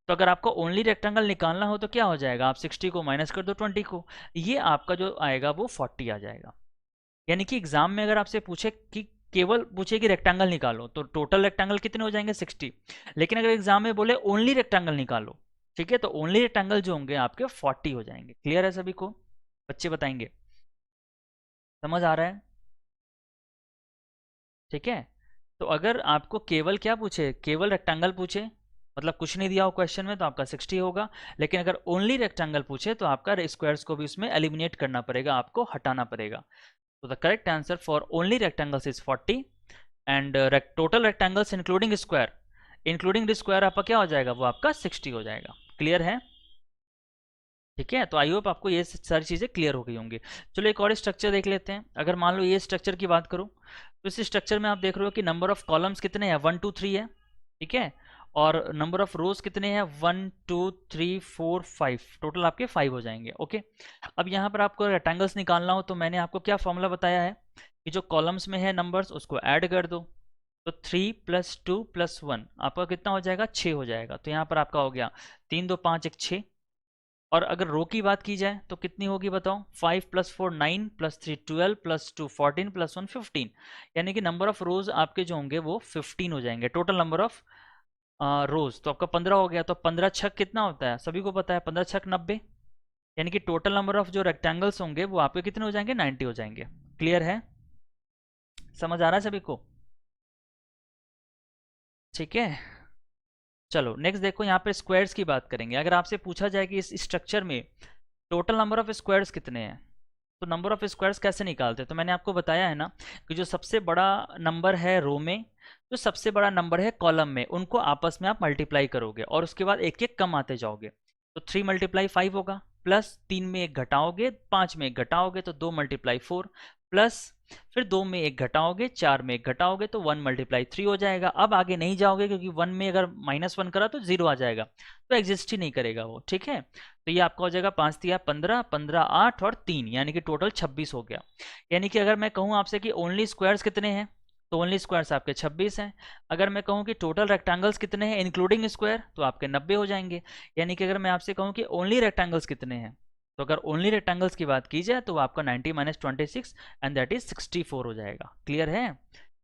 तो अगर आपको ओनली रेक्टेंगल निकालना हो तो क्या हो जाएगा, आप 60 को माइनस कर दो 20 को, ये आपका जो आएगा वो 40 आ जाएगा। यानी कि एग्जाम में अगर आपसे पूछे कि केवल पूछे कि रेक्टेंगल निकालो तो टोटल रेक्टेंगल कितने हो जाएंगे 60, लेकिन अगर एग्जाम में बोले ओनली रेक्टेंगल निकालो, ठीक है, तो ओनली रेक्टेंगल जो होंगे आपके 40 हो जाएंगे। क्लियर है सभी को, बच्चे बताएंगे, समझ आ रहा है, ठीक है। तो अगर आपको केवल क्या पूछे, केवल रेक्टेंगल पूछे, मतलब कुछ नहीं दिया हो क्वेश्चन में, तो आपका 60 होगा। लेकिन अगर ओनली रेक्टेंगल पूछे तो आपका स्क्वायर्स को भी उसमें एलिमिनेट करना पड़ेगा, आपको हटाना पड़ेगा। तो the correct answer for only rectangles is 40 and total rectangles including square, including square आपका क्या हो जाएगा, वो आपका 60 हो जाएगा। क्लियर है, ठीक है। तो आई होप आपको ये सारी चीज़ें क्लियर हो गई होंगी। चलो एक और स्ट्रक्चर देख लेते हैं। अगर मान लो ये स्ट्रक्चर की बात करूँ तो इस स्ट्रक्चर में आप देख रहे हो कि नंबर ऑफ कॉलम्स कितने हैं, 1 2 3 है, ठीक है, और नंबर ऑफ रोज कितने हैं, 1 2 3 4 5, टोटल आपके 5 हो जाएंगे। ओके, अब यहाँ पर आपको रेक्टेंगल्स निकालना हो तो मैंने आपको क्या फॉर्मूला बताया है कि जो कॉलम्स में है नंबर्स उसको ऐड कर दो, तो 3 + 2 + 1 आपका कितना हो जाएगा, 6 हो जाएगा। तो यहाँ पर आपका हो गया 3 2 5 1 6। और अगर रो की बात की जाए तो कितनी होगी बताओ, 5 + 4 9 + 3 12 + 2 14 + 1 15, यानी कि नंबर ऑफ रोज आपके जो होंगे वो 15 हो जाएंगे। टोटल नंबर ऑफ रोज तो आपका 15 हो गया। तो 15 छक कितना होता है, सभी को पता है, 15 छक 90, यानी कि टोटल नंबर ऑफ जो रेक्टेंगल्स होंगे वो आपके कितने हो जाएंगे, 90 हो जाएंगे। क्लियर है, समझ आ रहा है सभी को, ठीक है। चलो नेक्स्ट देखो, यहाँ पे स्क्वायर्स की बात करेंगे। अगर आपसे पूछा जाए कि इस स्ट्रक्चर में टोटल नंबर ऑफ स्क्वायर्स कितने हैं, तो नंबर ऑफ स्क्वायर्स कैसे निकालते हैं, तो मैंने आपको बताया है ना कि जो सबसे बड़ा नंबर है रो में, जो सबसे बड़ा नंबर है कॉलम में, उनको आपस में आप मल्टीप्लाई करोगे और उसके बाद एक एक कम आते जाओगे। तो 3 × 5 होगा, प्लस 3 में एक घटाओगे, 5 में एक घटाओगे तो 2 × 4, प्लस फिर 2 में एक घटाओगे, 4 में एक घटाओगे तो 1 × 3 हो जाएगा। अब आगे नहीं जाओगे क्योंकि 1 में अगर -1 करा तो 0 आ जाएगा, तो एग्जिस्ट ही नहीं करेगा वो, ठीक है। तो ये आपका हो जाएगा 5 × 3 = 15, 15 8 और 3, यानी कि टोटल 26 हो गया। यानी कि अगर मैं कहूँ आपसे कि ओनली स्क्वायर्स कितने हैं, तो ओनली स्क्वायर्स आपके 26 हैं। अगर मैं कहूँ कि टोटल रेक्टेंगल्स कितने हैं इंक्लूडिंग स्क्वायर, तो आपके 90 हो जाएंगे। यानी कि अगर मैं आपसे कहूँ कि ओनली रेक्टेंगल्स कितने हैं, तो अगर ओनली रेक्टेंगल्स की बात की जाए तो आपका 90 - 26 एंड दैट इज 64 हो जाएगा। क्लियर है,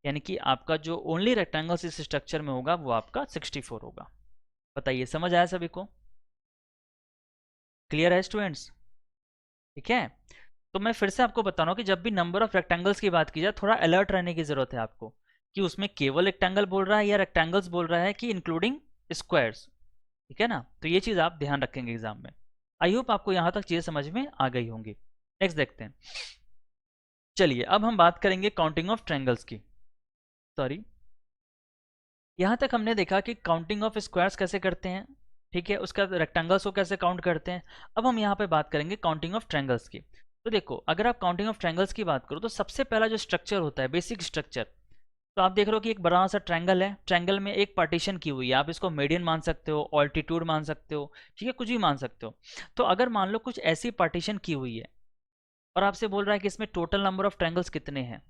यानी कि आपका जो ओनली रेक्टेंगल्स इस स्ट्रक्चर में होगा वो आपका 64 होगा। बताइए समझ आया सभी को, क्लियर है स्टूडेंट्स, ठीक है। तो मैं फिर से आपको बता रहा हूँ कि जब भी नंबर ऑफ रेक्टेंगल्स की बात की जाए थोड़ा अलर्ट रहने की जरूरत है आपको, कि उसमें केवल रेक्टेंगल बोल रहा है या रेक्टेंगल्स बोल रहा है कि इंक्लूडिंग स्क्वायर्स, ठीक है ना। तो ये चीज़ आप ध्यान रखेंगे एग्जाम में। आई होप आपको यहाँ तक चीज़ें समझ में आ गई होंगी। नेक्स्ट देखते हैं, चलिए अब हम बात करेंगे काउंटिंग ऑफ ट्रायंगल्स की। सॉरी, यहाँ तक हमने देखा कि काउंटिंग ऑफ स्क्वायर्स कैसे करते हैं, ठीक है, उसका रेक्टेंगल्स को कैसे काउंट करते हैं। अब हम यहाँ पे बात करेंगे काउंटिंग ऑफ ट्रायंगल्स की। तो देखो, अगर आप काउंटिंग ऑफ ट्रायंगल्स की बात करो तो सबसे पहला जो स्ट्रक्चर होता है, बेसिक स्ट्रक्चर, तो आप देख रहे हो कि एक बड़ा सा ट्रायंगल है, ट्रायंगल में एक पार्टीशन की हुई है, आप इसको मीडियन मान सकते हो, ऑल्टीट्यूड मान सकते हो, ठीक है, कुछ भी मान सकते हो। तो अगर मान लो कुछ ऐसी पार्टीशन की हुई है और आपसे बोल रहा है कि इसमें टोटल नंबर ऑफ ट्रायंगल्स कितने हैं,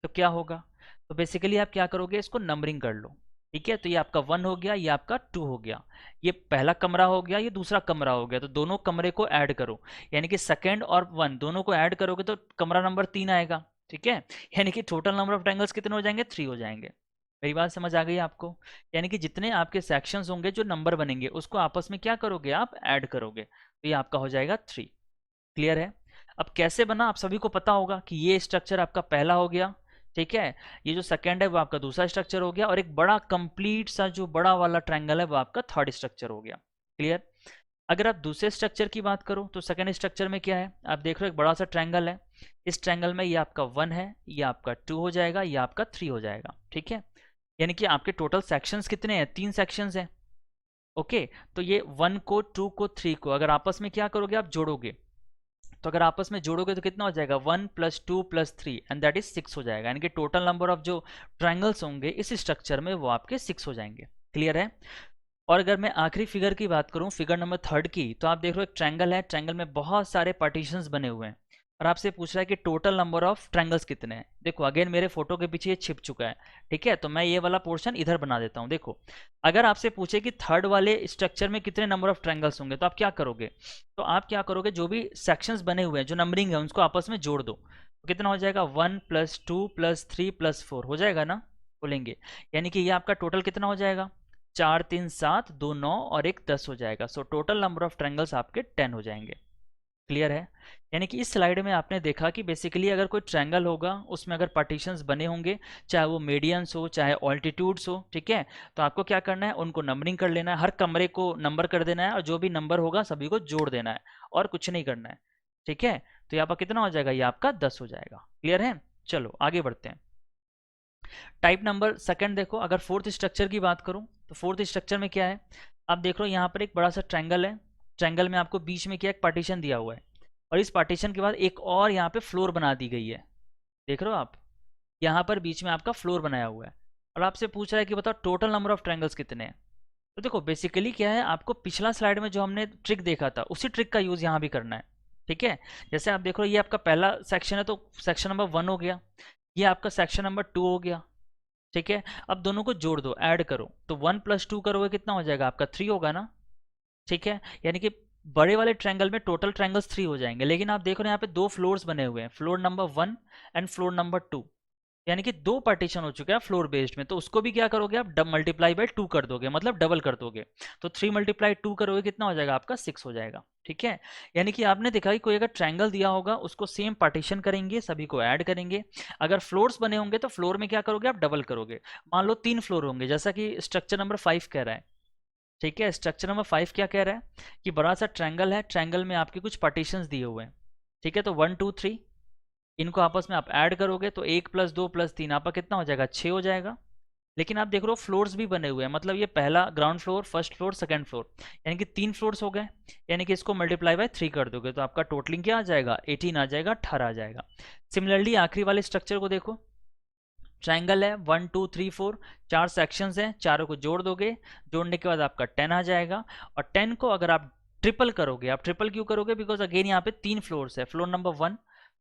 तो क्या होगा, तो बेसिकली आप क्या करोगे, इसको नंबरिंग कर लो, ठीक है। तो ये आपका 1 हो गया, ये आपका 2 हो गया, ये पहला कमरा हो गया, ये दूसरा कमरा हो गया, तो दोनों कमरे को ऐड करो, यानी कि सेकंड और 1 दोनों को ऐड करोगे तो कमरा नंबर 3 आएगा, ठीक है। यानी कि टोटल नंबर ऑफ ट्रायंगल्स कितने हो जाएंगे, 3 हो जाएंगे। मेरी बात समझ आ गई आपको, यानी कि जितने आपके सेक्शंस होंगे जो नंबर बनेंगे उसको आपस में क्या करोगे, आप ऐड करोगे, तो ये आपका हो जाएगा 3। क्लियर है। अब कैसे बना आप सभी को पता होगा कि ये स्ट्रक्चर आपका पहला हो गया, ठीक है, ये जो सेकंड है वो आपका दूसरा स्ट्रक्चर हो गया, और एक बड़ा कंप्लीट सा जो बड़ा वाला ट्रायंगल है वो आपका थर्ड स्ट्रक्चर हो गया। क्लियर। अगर आप दूसरे स्ट्रक्चर की बात करो तो सेकंड स्ट्रक्चर में क्या है, आप देख रहे हो एक बड़ा सा ट्रायंगल है, इस ट्रायंगल में ये आपका 1 है, ये आपका 2 हो जाएगा, ये आपका 3 हो जाएगा, ठीक है। यानी कि आपके टोटल सेक्शंस कितने हैं, 3 सेक्शंस हैं। ओके, तो ये 1 को 2 को 3 को अगर आपस में क्या करोगे, आप जोड़ोगे, तो अगर आपस में जोड़ोगे तो कितना हो जाएगा, 1 + 2 + 3 एंड दैट इज 6 हो जाएगा। यानी कि टोटल नंबर ऑफ जो ट्रायंगल्स होंगे इस स्ट्रक्चर में वो आपके 6 हो जाएंगे। क्लियर है। और अगर मैं आखिरी फिगर की बात करूं, फिगर नंबर 3 की, तो आप देख रहे हो एक ट्रायंगल है, ट्रायंगल में बहुत सारे पार्टीशंस बने हुए हैं और आपसे पूछ रहा है कि टोटल नंबर ऑफ ट्रायंगल्स कितने हैं। देखो अगेन मेरे फोटो के पीछे ये छिप चुका है, ठीक है, तो मैं ये वाला पोर्शन इधर बना देता हूं। देखो अगर आपसे पूछे कि थर्ड वाले स्ट्रक्चर में कितने नंबर ऑफ ट्रायंगल्स होंगे, तो आप क्या करोगे, तो आप क्या करोगे, जो भी सेक्शंस बने हुए हैं जो नंबरिंग है उनको आपस में जोड़ दो, तो कितना हो जाएगा, 1 + 2 + 3 + 4 हो जाएगा ना, बोलेंगे। यानी कि ये आपका टोटल कितना हो जाएगा, 4 3 7 2 9 और 1 10 हो जाएगा। So total number of triangles आपके 10 हो जाएंगे। क्लियर है। यानी कि इस स्लाइड में आपने देखा कि बेसिकली अगर कोई ट्रायंगल होगा उसमें अगर पार्टीशंस बने होंगे, चाहे वो मीडियंस हो चाहे ऑल्टीट्यूड्स हो, ठीक है, तो आपको क्या करना है, उनको नंबरिंग कर लेना है, हर कमरे को नंबर कर देना है और जो भी नंबर होगा सभी को जोड़ देना है और कुछ नहीं करना है। ठीक है, तो यहाँ पर कितना हो जाएगा, ये आपका 10 हो जाएगा। क्लियर है। चलो आगे बढ़ते हैं। टाइप नंबर सेकंड देखो, अगर फोर्थ स्ट्रक्चर की बात करूं तो फोर्थ स्ट्रक्चर में क्या है, आप देख रहे हो यहाँ पर एक बड़ा सा ट्रायंगल है, ट्रायंगल में आपको बीच में क्या एक पार्टीशन दिया हुआ है और इस पार्टीशन के बाद एक और यहाँ पे फ्लोर बना दी गई है। देख रहे हो आप, यहाँ पर बीच में आपका फ्लोर बनाया हुआ है और आपसे पूछ रहा है कि बताओ टोटल नंबर ऑफ ट्रायंगल्स कितने हैं। तो देखो बेसिकली क्या है, आपको पिछला स्लाइड में जो हमने ट्रिक देखा था उसी ट्रिक का यूज यहाँ भी करना है। ठीक है, जैसे आप देख रहे हो ये आपका पहला सेक्शन है तो सेक्शन नंबर 1 हो गया, ये आपका सेक्शन नंबर 2 हो गया। ठीक है, अब दोनों को जोड़ दो, ऐड करो, तो 1 + 2 करोगे कितना हो जाएगा, आपका 3 होगा ना। ठीक है, यानी कि बड़े वाले ट्रायंगल में टोटल ट्रायंगल्स 3 हो जाएंगे, लेकिन आप देखो ना यहाँ पे 2 फ्लोर्स बने हुए हैं, floor number 1 and floor number 2, यानी कि 2 पार्टीशन हो चुके हैं फ्लोर बेस्ड में, तो उसको भी क्या करोगे आप, मल्टीप्लाई बाय 2 कर दोगे, मतलब डबल कर दोगे, तो 3 × 2 करोगे कितना हो जाएगा, आपका 6 हो जाएगा। ठीक है, यानी कि आपने देखा कि कोई अगर ट्रायंगल दिया होगा उसको सेम पार्टीशन करेंगे, सभी को ऐड करेंगे, अगर फ्लोर्स बने होंगे तो फ्लोर में क्या करोगे, आप डबल करोगे। मान लो 3 फ्लोर होंगे जैसा कि स्ट्रक्चर नंबर 5 कह रहा है। ठीक है, स्ट्रक्चर नंबर 5 क्या कह रहा है कि बड़ा सा ट्रायंगल है, ट्रायंगल में आपके कुछ पार्टीशंस दिए हुए हैं। ठीक है, तो 1 2 3 इनको आपस में आप ऐड करोगे तो 1 + 2 + 3 आपका कितना हो जाएगा, 6 हो जाएगा। लेकिन आप देख रहे हो फ्लोर्स भी बने हुए हैं, मतलब ये पहला ground floor, first floor, second floor, यानी कि 3 फ्लोर्स हो गए, यानी कि इसको मल्टीप्लाई बाय 3 कर दोगे तो आपका टोटलिंग क्या आ जाएगा, 18 आ जाएगा, 18 आ जाएगा। सिमिलरली आखिरी वाले स्ट्रक्चर को देखो, ट्रायंगल है 1 2 3 4, 4 सेक्शंस हैं, चारों को जोड़ दोगे, जोड़ने के बाद आपका 10 आ जाएगा। और 10 को अगर आप ट्रिपल करोगे, आप ट्रिपल क्यों करोगे, बिकॉज अगेन यहाँ पे 3 फ्लोर्स है, floor number 1,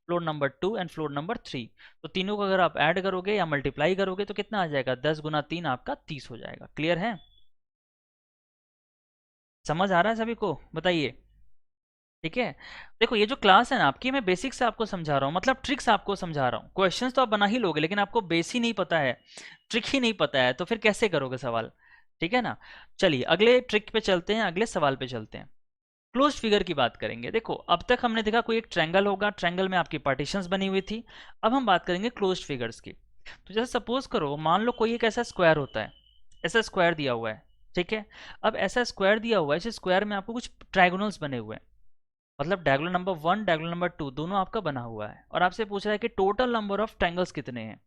floor number 2 and floor number 3, तो तीनों को अगर आप ऐड करोगे या मल्टीप्लाई करोगे तो कितना आ जाएगा, 10 × 3 आपका 30 हो जाएगा। क्लियर है, समझ आ रहा है सभी को, बताइए। ठीक है, देखो ये जो क्लास है ना आपकी, मैं बेसिक से आपको समझा रहा हूँ, मतलब ट्रिक्स आपको समझा रहा हूँ। क्वेश्चंस तो आप बना ही लोगे, लेकिन आपको बेस ही नहीं पता है, ट्रिक ही नहीं पता है, तो फिर कैसे करोगे सवाल। ठीक है ना, चलिए अगले ट्रिक पे चलते हैं, अगले सवाल पे चलते हैं। क्लोज्ड फिगर की बात करेंगे। देखो अब तक हमने देखा कोई एक ट्रायंगल होगा, ट्रायंगल में आपकी पार्टीशंस बनी हुई थी, अब हम बात करेंगे क्लोज्ड फिगर्स की। तो जैसे सपोज करो, मान लो कोई एक ऐसा स्क्वायर होता है, ऐसा स्क्वायर दिया हुआ है। ठीक है, अब ऐसा स्क्वायर दिया हुआ है, इस स्क्वायर में आपको कुछ ट्रायगोनल्स बने हुए हैं, मतलब डायगोनल नंबर 1 डायगोनल नंबर 2 दोनों आपका बना हुआ है, और आपसे पूछ रहा है कि टोटल नंबर ऑफ ट्रायंगल्स कितने हैं।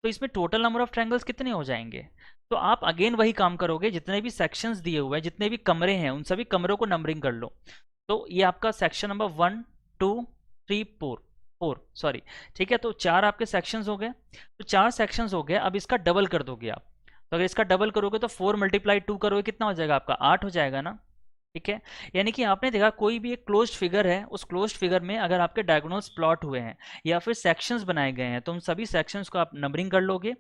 तो इसमें टोटल नंबर ऑफ ट्रायंगल्स कितने हो जाएंगे, तो आप अगेन वही काम करोगे, जितने भी सेक्शंस दिए हुए हैं, जितने भी कमरे हैं, उन सभी कमरों को नंबरिंग कर लो। तो ये आपका सेक्शन नंबर 1 2 3 4 सॉरी। ठीक है, तो 4 आपके सेक्शंस हो गए, तो 4 सेक्शंस हो गए, अब इसका डबल कर दोगे आप, तो अगर इसका डबल करोगे तो 4 × 2 करोगे कितना हो जाएगा, आपका 8 हो जाएगा ना। ठीक है, यानी कि आपने देखा कोई भी एक क्लोज्ड फिगर है, उस क्लोज्ड फिगर में अगर आपके डायगोनल्स प्लॉट हुए हैं या फिर सेक्शंस बनाए गए हैं, तो उन सभी सेक्शंस को आप नंबरिंग कर लोगे,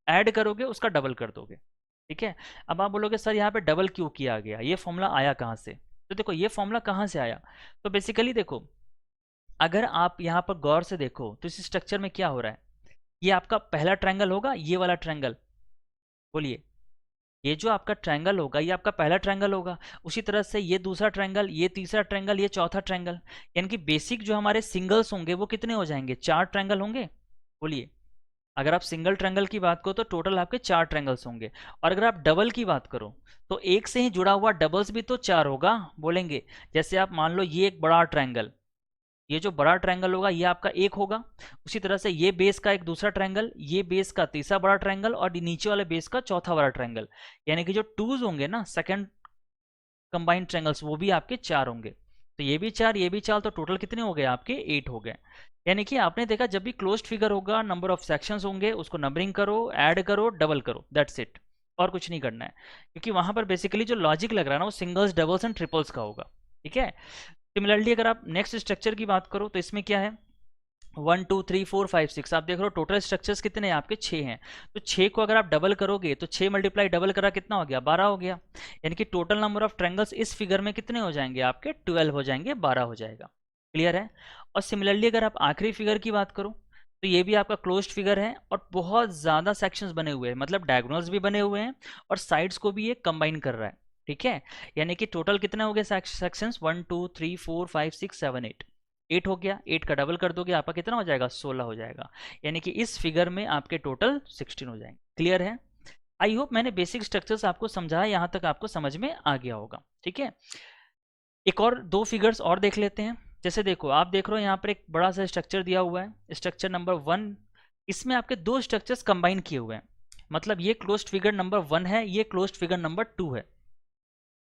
ऐड करोगे, उसका डबल कर दोगे। ठीक है, अब आप बोलोगे सर यहाँ पे डबल क्यों किया गया, ये फॉर्मूला आया कहाँ से, तो देखो ये फॉर्मूला कहाँ से आया, तो बेसिकली देखो अगर आप यहाँ पर गौर से देखो तो इस स्ट्रक्चर में क्या हो रहा है, ये आपका पहला ट्रायंगल होगा, ये वाला ट्रायंगल, बोलिए, ये जो आपका ट्रायंगल होगा ये आपका पहला ट्रायंगल होगा, उसी तरह से ये दूसरा ट्रायंगल, ये तीसरा ट्रायंगल, ये चौथा ट्रायंगल, यानी कि बेसिक जो हमारे सिंगल्स होंगे वो कितने हो जाएंगे, 4 ट्रायंगल होंगे। बोलिए, अगर आप सिंगल ट्रायंगल की बात करो तो टोटल आपके 4 ट्रायंगल्स होंगे, और अगर आप डबल की बात करो तो एक से ही जुड़ा हुआ डबल्स भी तो 4 होगा, बोलेंगे। जैसे आप मान लो ये एक बड़ा ट्रायंगल, ये जो बड़ा ट्रायंगल होगा ये आपका एक होगा, उसी तरह से ये बेस का एक दूसरा ट्रायंगल, ये बेस का तीसरा बड़ा ट्रायंगल और नीचे वाले बेस का चौथा बड़ा ट्रायंगल, यानी कि जो टूज होंगे ना सेकंड कंबाइंड ट्रायंगल्स वो भी आपके 4 होंगे। तो ये भी 4 ये भी 4, तो टोटल कितने हो गए आपके 8 हो गए। यानी कि आपने देखा जब भी क्लोज्ड फिगर होगा नंबर ऑफ सेक्शंस होंगे उसको नंबरिंग करो, ऐड करो, डबल करो, दैट्स इट, और कुछ नहीं करना है, क्योंकि वहां पर बेसिकली जो लॉजिक लग रहा है ना वो सिंगल्स डबल्स एंड ट्रिपल्स का होगा। ठीक है। सिमिलरली अगर आप नेक्स्ट स्ट्रक्चर की बात करो तो इसमें क्या है 1 2 3 4 5 6, आप देख रहे हो टोटल स्ट्रक्चर्स कितने हैं आपके 6 हैं। तो 6 को अगर आप डबल करोगे तो 6 मल्टीप्लाई डबल करा कितना हो गया 12 हो गया, यानी कि टोटल नंबर ऑफ ट्रायंगल्स इस फिगर में कितने हो जाएंगे आपके 12 हो जाएंगे, 12 हो जाएगा। क्लियर है। और सिमिलरली अगर आप आखिरी फिगर की बात करो तो ये भी आपका क्लोज्ड फिगर है और बहुत ज़्यादा सेक्शंस बने हुए हैं, मतलब डायगोनल्स भी बने हुए हैं और साइड्स को भी ये कंबाइन कर रहा है। ठीक है। यानी कि टोटल कितने हो गए सेक्शंस 1 2 3 4 5 6 7 8, 8 हो गया। 8 का डबल कर दोगे आपका कितना हो जाएगा 16 हो जाएगा, यानी कि इस फिगर में आपके टोटल 16 हो जाएंगे। क्लियर है। आई होप मैंने बेसिक स्ट्रक्चर्स आपको समझाया, यहाँ तक आपको समझ में आ गया होगा। ठीक है। एक और दो फिगर्स और देख लेते हैं। जैसे देखो आप देख रहे हो यहाँ पर एक बड़ा सा स्ट्रक्चर दिया हुआ है, स्ट्रक्चर नंबर 1, इसमें आपके दो स्ट्रक्चर्स कंबाइन किए हुए हैं, मतलब ये क्लोज्ड फिगर नंबर 1 है, ये क्लोज्ड फिगर नंबर 2 है।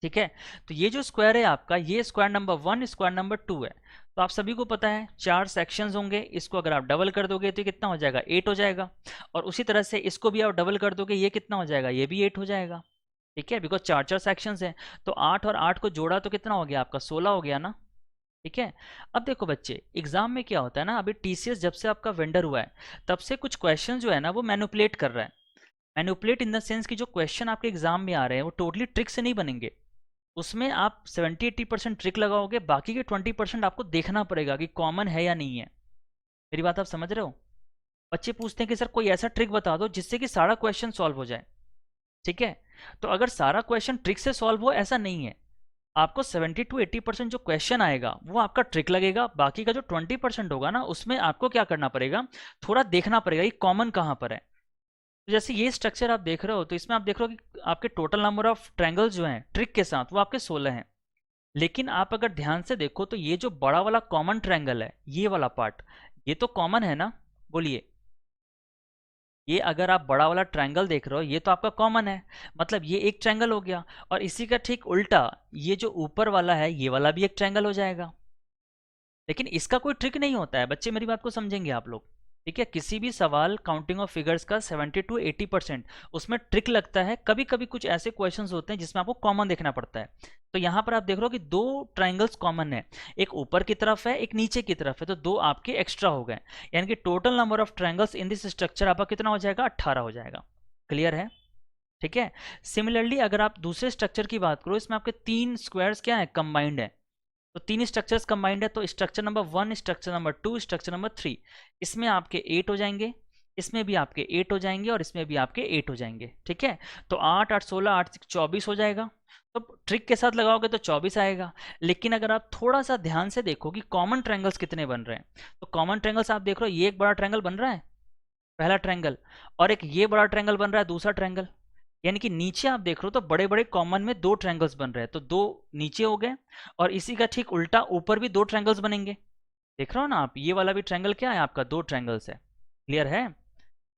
ठीक है। तो ये जो स्क्वायर है आपका ये स्क्वायर नंबर 1 स्क्वायर नंबर 2 है। तो आप सभी को पता है 4 सेक्शंस होंगे, इसको अगर आप डबल कर दोगे तो ये कितना हो जाएगा 8 हो जाएगा, और उसी तरह से इसको भी आप डबल कर दोगे ये कितना हो जाएगा ये भी 8 हो जाएगा। ठीक है, बिकॉज 4 सेक्शंस हैं। तो 8 और 8 को जोड़ा तो कितना हो गया आपका 16 हो गया ना। ठीक है। अब देखो बच्चे एग्जाम में क्या होता है ना, अभी टीसीएस जब से आपका वेंडर हुआ है तब से कुछ क्वेश्चन जो है ना वो मैनिपुलेट कर रहा है। मैनिपुलेट इन द सेंस कि जो क्वेश्चन आपके एग्जाम में आ रहे हैं वो टोटली ट्रिक से नहीं बनेंगे, उसमें आप 70-80% ट्रिक लगाओगे, बाकी के 20% आपको देखना पड़ेगा कि कॉमन है या नहीं है। मेरी बात आप समझ रहे हो। बच्चे पूछते हैं कि सर कोई ऐसा ट्रिक बता दो जिससे कि सारा क्वेश्चन सॉल्व हो जाए। ठीक है। तो अगर सारा क्वेश्चन ट्रिक से सॉल्व हो ऐसा नहीं है, आपको 70-80% जो क्वेश्चन आएगा वो आपका ट्रिक लगेगा, बाकी का जो 20% होगा ना उसमें आपको क्या करना पड़ेगा, थोड़ा देखना पड़ेगा कि कॉमन कहाँ पर है। तो जैसे ये स्ट्रक्चर आप देख रहे हो तो इसमें आप देख रहे हो कि आपके टोटल नंबर ऑफ ट्रायंगल्स जो हैं ट्रिक के साथ वो आपके 16 हैं, लेकिन आप अगर ध्यान से देखो तो ये जो बड़ा वाला कॉमन ट्रायंगल है ये वाला पार्ट ये तो कॉमन है ना, बोलिए। ये अगर आप बड़ा वाला ट्रायंगल देख रहे हो ये तो आपका कॉमन है, मतलब ये एक ट्रायंगल हो गया, और इसी का ठीक उल्टा ये जो ऊपर वाला है ये वाला भी एक ट्रायंगल हो जाएगा। लेकिन इसका कोई ट्रिक नहीं होता है बच्चे, मेरी बात को समझेंगे आप लोग। ठीक है। किसी भी सवाल काउंटिंग ऑफ फिगर्स का 70-80% उसमें ट्रिक लगता है। कभी कभी कुछ ऐसे क्वेश्चंस होते हैं जिसमें आपको कॉमन देखना पड़ता है। तो यहाँ पर आप देख रहे हो कि दो ट्राइंगल्स कॉमन है, एक ऊपर की तरफ है एक नीचे की तरफ है, तो दो आपके एक्स्ट्रा हो गए, यानी कि total number of triangles in this structure आपका कितना हो जाएगा 18 हो जाएगा। क्लियर है। ठीक है। सिमिलरली अगर आप दूसरे स्ट्रक्चर की बात करो इसमें आपके 3 स्क्वायर्स क्या है कंबाइंड है, तो 3 स्ट्रक्चर्स कंबाइंड है, तो structure number 1 structure number 2 structure number 3 इसमें आपके 8 हो जाएंगे, इसमें भी आपके 8 हो जाएंगे और इसमें भी आपके 8 हो जाएंगे। ठीक है। तो 8 8 16 8 24 हो जाएगा, तो ट्रिक के साथ लगाओगे तो 24 आएगा। लेकिन अगर आप थोड़ा सा ध्यान से देखो कि कॉमन ट्रायंगल्स कितने बन रहे हैं, तो कॉमन ट्रायंगल्स आप देख रहे हो ये एक बड़ा ट्रायंगल बन रहा है पहला ट्रायंगल, और एक ये बड़ा ट्रायंगल बन रहा है दूसरा ट्रायंगल, यानी कि नीचे आप देख रहे हो तो बड़े बड़े कॉमन में दो ट्रायंगल्स बन रहे हैं, तो दो नीचे हो गए, और इसी का ठीक उल्टा ऊपर भी दो ट्रायंगल्स बनेंगे। देख रहे हो ना आप, ये वाला भी ट्रायंगल क्या है आपका 2 ट्रायंगल्स है। क्लियर है।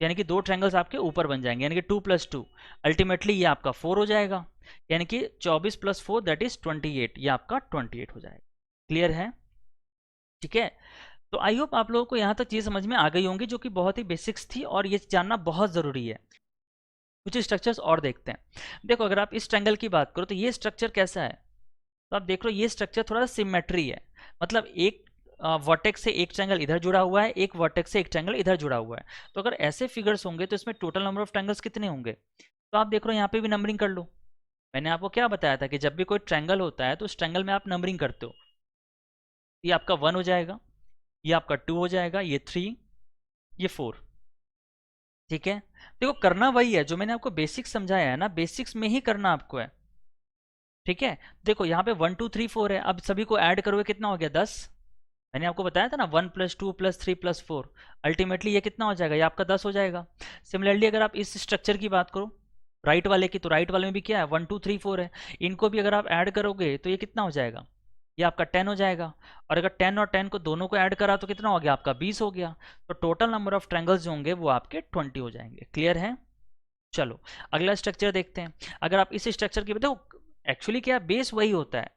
यानी कि 2 ट्रायंगल्स आपके ऊपर बन जाएंगे, यानी कि 2 + 2 अल्टीमेटली ये आपका 4 हो जाएगा, यानी कि 24 + 4 दैट इज 28, ये आपका 28 हो जाएगा। क्लियर है। ठीक है। तो आई होप आप लोगों को यहाँ तक चीज़ समझ में आ गई होंगी, जो कि बहुत ही बेसिक्स थी और ये जानना बहुत ज़रूरी है। कुछ स्ट्रक्चर्स और देखते हैं। देखो अगर आप इस ट्रायंगल की बात करो तो ये स्ट्रक्चर कैसा है, तो आप देख लो ये स्ट्रक्चर थोड़ा सा सिमेट्री है, मतलब एक वर्टेक्स से एक ट्रायंगल इधर जुड़ा हुआ है, एक वर्टेक्स से एक ट्रायंगल इधर जुड़ा हुआ है। तो अगर ऐसे फिगर्स होंगे तो इसमें टोटल नंबर ऑफ ट्रायंगल्स कितने होंगे, तो आप देख रहे हो यहाँ पे भी नंबरिंग कर लो। मैंने आपको क्या बताया था कि जब भी कोई ट्रायंगल होता है तो उस ट्रायंगल में आप नंबरिंग करते हो। ये आपका 1 हो जाएगा, ये आपका 2 हो जाएगा, ये 3, ये 4। ठीक है। देखो करना वही है जो मैंने आपको बेसिक्स समझाया है ना, बेसिक्स में ही करना आपको है। ठीक है। देखो यहाँ पे 1 2 3 4 है, अब सभी को ऐड करोगे कितना हो गया 10। मैंने आपको बताया था ना 1 + 2 + 3 + 4 अल्टीमेटली ये कितना हो जाएगा, ये आपका 10 हो जाएगा। सिमिलरली अगर आप इस स्ट्रक्चर की बात करो राइट वाले की, तो राइट वाले में भी क्या है 1 2 3 4 है, इनको भी अगर आप ऐड करोगे तो ये कितना हो जाएगा ये आपका 10 हो जाएगा। और अगर 10 और 10 को दोनों को ऐड करा तो कितना हो गया आपका 20 हो गया। तो टोटल नंबर ऑफ ट्रायंगल्स जो होंगे वो आपके 20 हो जाएंगे। क्लियर है? चलो अगला स्ट्रक्चर देखते हैं। अगर आप इस स्ट्रक्चर की देखो, एक्चुअली क्या बेस वही होता है,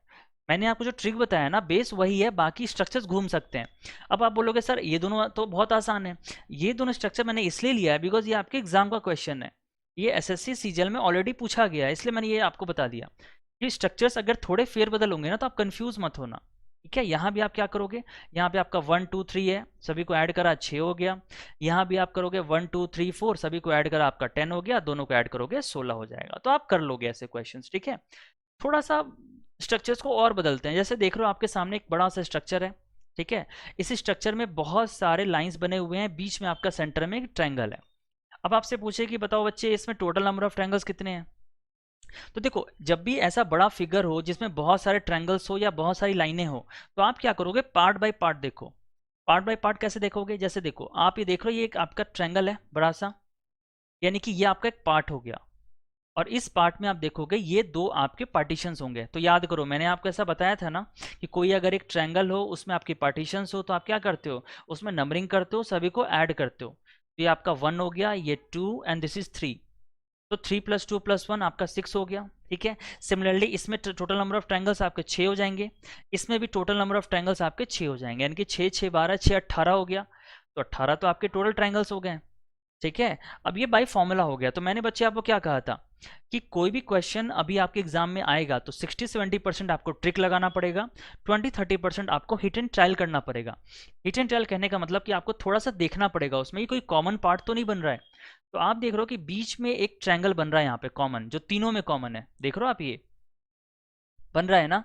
मैंने आपको जो ट्रिक बताया ना बेस वही है, बाकी स्ट्रक्चर्स घूम सकते हैं। अब आप बोलोगे सर ये दोनों तो बहुत आसान है। ये दोनों स्ट्रक्चर मैंने इसलिए लिया है बिकॉज ये आपके एग्जाम का क्वेश्चन है, ये एसएससी सीजीएल में ऑलरेडी पूछा गया है, इसलिए मैंने ये आपको बता दिया। ये स्ट्रक्चर्स अगर थोड़े फेरबदल होंगे ना तो आप कंफ्यूज मत होना। ठीक है, यहाँ भी आप क्या करोगे, यहाँ पे आपका 1 2 3 है, सभी को ऐड करा 6 हो गया। यहाँ भी आप करोगे 1 2 3 4, सभी को ऐड करा आपका 10 हो गया, दोनों को ऐड करोगे 16 हो जाएगा। तो आप कर लोगे ऐसे क्वेश्चंस। ठीक है, थोड़ा सा स्ट्रक्चर्स को और बदलते हैं। जैसे देख रहे हो आपके सामने एक बड़ा सा स्ट्रक्चर है। ठीक है, इस स्ट्रक्चर में बहुत सारे लाइंस बने हुए हैं, बीच में आपका सेंटर में एक ट्रायंगल है। अब आपसे पूछे कि बताओ बच्चे इसमें टोटल नंबर ऑफ ट्रायंगल्स कितने हैं। तो देखो जब भी ऐसा बड़ा फिगर हो जिसमें बहुत सारे ट्रायंगल्स हो या बहुत सारी लाइनें हो, तो आप क्या करोगे, पार्ट बाय पार्ट देखो। पार्ट बाय पार्ट कैसे देखोगे, जैसे देखो आप ये देख रहे हो ये एक आपका ट्रायंगल है बड़ा सा, यानी कि ये आपका एक पार्ट हो गया। और इस पार्ट में आप देखोगे ये दो आपके पार्टीशंस होंगे। तो याद करो मैंने आपको ऐसा बताया था ना कि कोई अगर एक ट्रायंगल हो उसमें आपके पार्टीशंस हो तो आप क्या करते हो, उसमें नंबरिंग करते हो, सभी को ऐड करते हो। तो ये आपका 1 हो गया, ये 2 एंड दिस इज 3। तो 3 + 2 + 1 आपका 6 हो गया। ठीक है, सिमिलरली इसमें टोटल नंबर ऑफ ट्रायंगल्स आपके 6 हो जाएंगे, इसमें भी टोटल नंबर ऑफ ट्रायंगल्स आपके 6 हो जाएंगे, यानी कि 6 6 12 6 18 हो गया। तो 18 तो आपके टोटल ट्रायंगल्स हो गए। ठीक है, अब ये बाय फॉर्मूला हो गया। तो मैंने बच्चे आपको क्या कहा था कि कोई भी क्वेश्चन अभी आपके एग्जाम में आएगा तो 60-70% आपको ट्रिक लगाना पड़ेगा, 20-30% आपको हिट एंड ट्रायल करना पड़ेगा। हिट एंड ट्रायल कहने का मतलब कि आपको थोड़ा सा देखना पड़ेगा, उसमें ये कोई कॉमन पार्ट तो नहीं बन रहा है। तो आप देख रहे हो कि बीच में एक ट्रायंगल बन रहा है यहाँ पे कॉमन, जो तीनों में कॉमन है, देख रहे हो आप ये बन रहा है ना,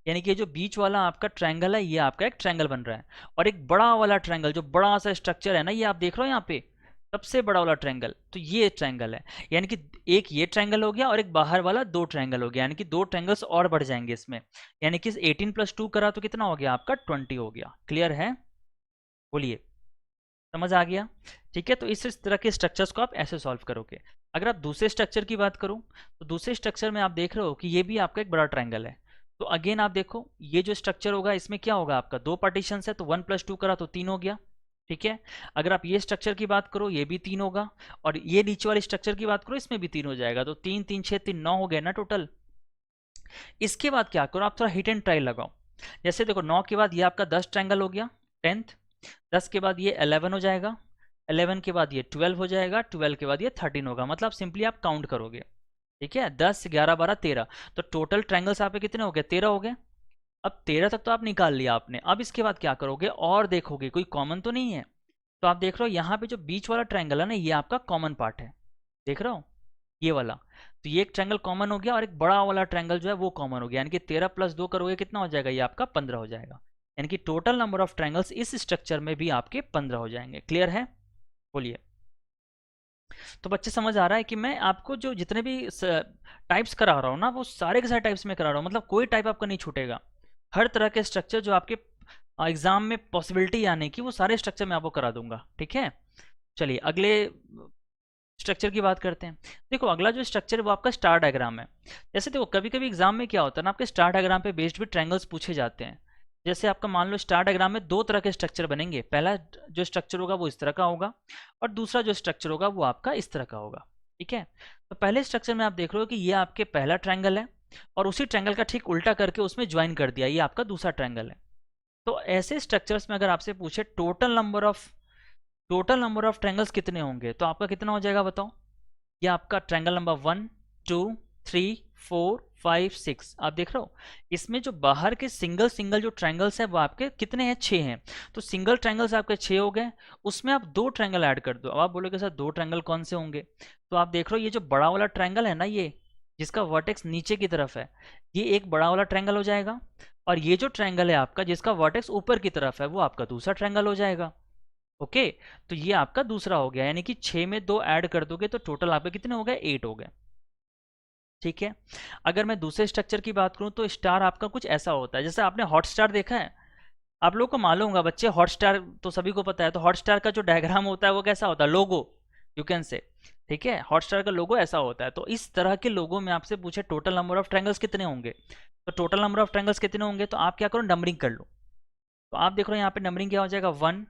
यानी कि जो बीच वाला आपका ट्रायंगल है ये आपका एक ट्रायंगल बन रहा है। और एक बड़ा वाला ट्रायंगल जो बड़ा सा स्ट्रक्चर है ना, ये आप देख रहे हो यहाँ पे सबसे बड़ा वाला ट्रायंगल, तो ये ट्रायंगल है। यानी कि एक ये ट्रायंगल हो गया और एक बाहर वाला दो ट्रायंगल हो गया, यानी कि दो ट्रायंगल्स और बढ़ जाएंगे इसमें। यानी कि 18 + 2 करा तो कितना हो गया आपका 20 हो गया। क्लियर है, बोलिए, समझ आ गया? ठीक है, तो इस तरह के स्ट्रक्चर्स को आप ऐसे सॉल्व करोगे। अगर आप दूसरे स्ट्रक्चर की बात करो तो दूसरे स्ट्रक्चर में आप देख रहे हो कि ये भी आपका एक बड़ा ट्रायंगल है। तो अगेन आप देखो ये जो स्ट्रक्चर होगा इसमें क्या होगा आपका दो पार्टीशंस है, तो 1 + 2 करा तो 3 हो गया। ठीक है, अगर आप ये स्ट्रक्चर की बात करो ये भी 3 होगा, और ये नीचे वाले स्ट्रक्चर की बात करो इसमें भी 3 हो जाएगा। तो 3 3 6 3 9 हो गए ना टोटल। इसके बाद क्या करो, आप थोड़ा हिट एंड ट्रायल लगाओ। जैसे देखो 9 के बाद ये आपका 10 ट्रायंगल हो गया, 10th। 10 के बाद ये 11 हो जाएगा, 11 के बाद ये 12 हो जाएगा, 12 के बाद ये 13 होगा। मतलब सिंपली आप काउंट करोगे। ठीक है, 10 11 12 13, तो टोटल ट्रायंगल्स आप कितने हो गए, 13 हो गए। अब 13 तक तो आप निकाल लिया आपने। अब इसके बाद क्या करोगे और देखोगे कोई कॉमन तो नहीं है। तो आप देख रहे हो यहाँ पे जो बीच वाला ट्रायंगल है ना ये आपका कॉमन पार्ट है, देख रहे हो ये वाला। तो ये एक ट्रायंगल कॉमन हो गया और एक बड़ा वाला ट्रायंगल जो है वो कॉमन हो गया, यानी कि 13 + 2 करोगे कितना हो जाएगा, ये आपका 15 हो जाएगा। यानी कि टोटल नंबर ऑफ ट्रायंगल्स इस स्ट्रक्चर में भी आपके 15 हो जाएंगे। क्लियर है, बोलिए। तो बच्चे समझ आ रहा है कि मैं आपको जो जितने भी टाइप्स करा रहा हूँ ना वो सारे के सारे टाइप्स में करा रहा हूँ, मतलब कोई टाइप आपका नहीं छूटेगा। हर तरह के स्ट्रक्चर जो आपके एग्जाम में पॉसिबिलिटी आने की वो सारे स्ट्रक्चर मैं आपको करा दूंगा। ठीक है, चलिए अगले स्ट्रक्चर की बात करते हैं। देखो अगला जो स्ट्रक्चर है वो आपका स्टार डायग्राम है। जैसे देखो कभी कभी एग्जाम में क्या होता है ना, आपके स्टार डायग्राम पे बेस्ड भी ट्रायंगल्स पूछे जाते हैं। जैसे आपका मान लो स्टार डायग्राम में दो तरह के स्ट्रक्चर बनेंगे, पहला जो स्ट्रक्चर होगा वो इस तरह का होगा और दूसरा जो स्ट्रक्चर होगा वो आपका इस तरह का होगा। ठीक है, तो पहले स्ट्रक्चर में आप देख रहे हो कि ये आपके पहला ट्रायंगल है और उसी ट्रायंगल का ठीक उल्टा करके उसमें ज्वाइन कर दिया, ये आपका दूसरा ट्रायंगल है। तो ऐसे स्ट्रक्चर्स में अगर आपसे पूछे टोटल नंबर ऑफ ट्रायंगल्स कितने होंगे, तो आपका कितना हो जाएगा बताओ। ये आपका ट्रायंगल नंबर 1 2 3 4 5 6 आप देख रहे हो। इसमें जो बाहर के सिंगल जो ट्रायंगल्स है वो आपके कितने हैं, 6 हैं। तो सिंगल ट्रायंगल्स आपके 6 हो गए, उसमें आप दो ट्रायंगल ऐड कर दो। अब आप बोलोगे सर दो ट्रायंगल कौन से होंगे, तो आप देख रहे हो ये जो बड़ा वाला ट्रायंगल है ना, ये जिसका वर्टेक्स नीचे की तरफ है, ये एक बड़ा वाला ट्रायंगल हो जाएगा। और ये जो ट्रायंगल है आपका जिसका वर्टेक्स ऊपर की तरफ है वो आपका दूसरा ट्रायंगल हो जाएगा। ओके, तो ये आपका दूसरा हो गया, यानी कि 6 में 2 ऐड कर दोगे तो टोटल आपके कितने हो गए, 8 हो गए। ठीक है, अगर मैं दूसरे स्ट्रक्चर की बात करूं तो स्टार आपका कुछ ऐसा होता है, जैसे आपने हॉट स्टार देखा है, आप लोगों को मालूम होगा बच्चे, हॉट स्टार तो सभी को पता है। तो हॉट स्टार का जो डायग्राम होता है वो कैसा होता है, लोगो, यू कैन से। ठीक है, हॉट स्टार का लोगो ऐसा होता है। तो इस तरह के लोगो में आपसे पूछे टोटल नंबर ऑफ ट्रायंगल्स कितने होंगे, तो टोटल नंबर ऑफ ट्रायंगल्स कितने होंगे, तो आप क्या करो नंबरिंग कर लो। तो आप देख रहे हो यहाँ पे नंबरिंग क्या हो जाएगा, 1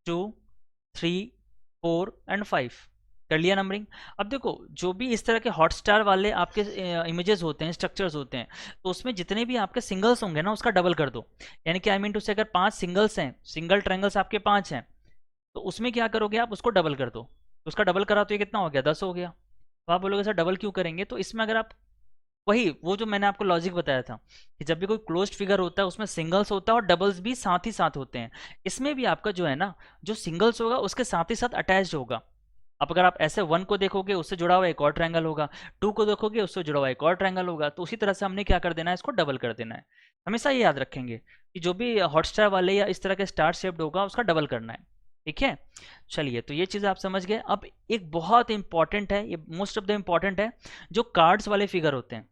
2 3 4 एंड 5, कर लिया नंबरिंग। अब देखो जो भी इस तरह के हॉटस्टार वाले आपके इमेजेस होते हैं, स्ट्रक्चर्स होते हैं, तो उसमें जितने भी आपके सिंगल्स होंगे ना उसका डबल कर दो। यानी कि आई मीन टू से अगर 5 सिंगल्स हैं, सिंगल ट्रायंगल्स आपके 5 हैं, तो उसमें क्या करोगे आप, उसको डबल कर दो। तो उसका डबल करा तो ये कितना हो गया, 10 हो गया। तो आप बोलोगे सर डबल क्यों करेंगे, तो इसमें अगर आप वही वो जो मैंने आपको लॉजिक बताया था कि जब भी कोई क्लोज्ड फिगर होता है उसमें सिंगल्स होता है और डबल्स भी साथ ही साथ होते हैं। इसमें भी आपका जो है ना, जो सिंगल्स होगा उसके साथ ही साथ अटैच्ड होगा। अब अगर आप ऐसे 1 को देखोगे उससे जुड़ा हुआ एक और ट्रायंगल होगा, 2 को देखोगे उससे जुड़ा हुआ एक और ट्रायंगल होगा, तो उसी तरह से हमने क्या कर देना है, इसको डबल कर देना है। हमेशा ये याद रखेंगे कि जो भी हॉटस्टार वाले या इस तरह के स्टार शेप्ड होगा उसका डबल करना है। ठीक है, चलिए तो ये चीज़ आप समझ गए। अब एक बहुत इंपॉर्टेंट है, ये मोस्ट ऑफ द इंपॉर्टेंट है, जो कार्ड्स वाले फिगर होते हैं।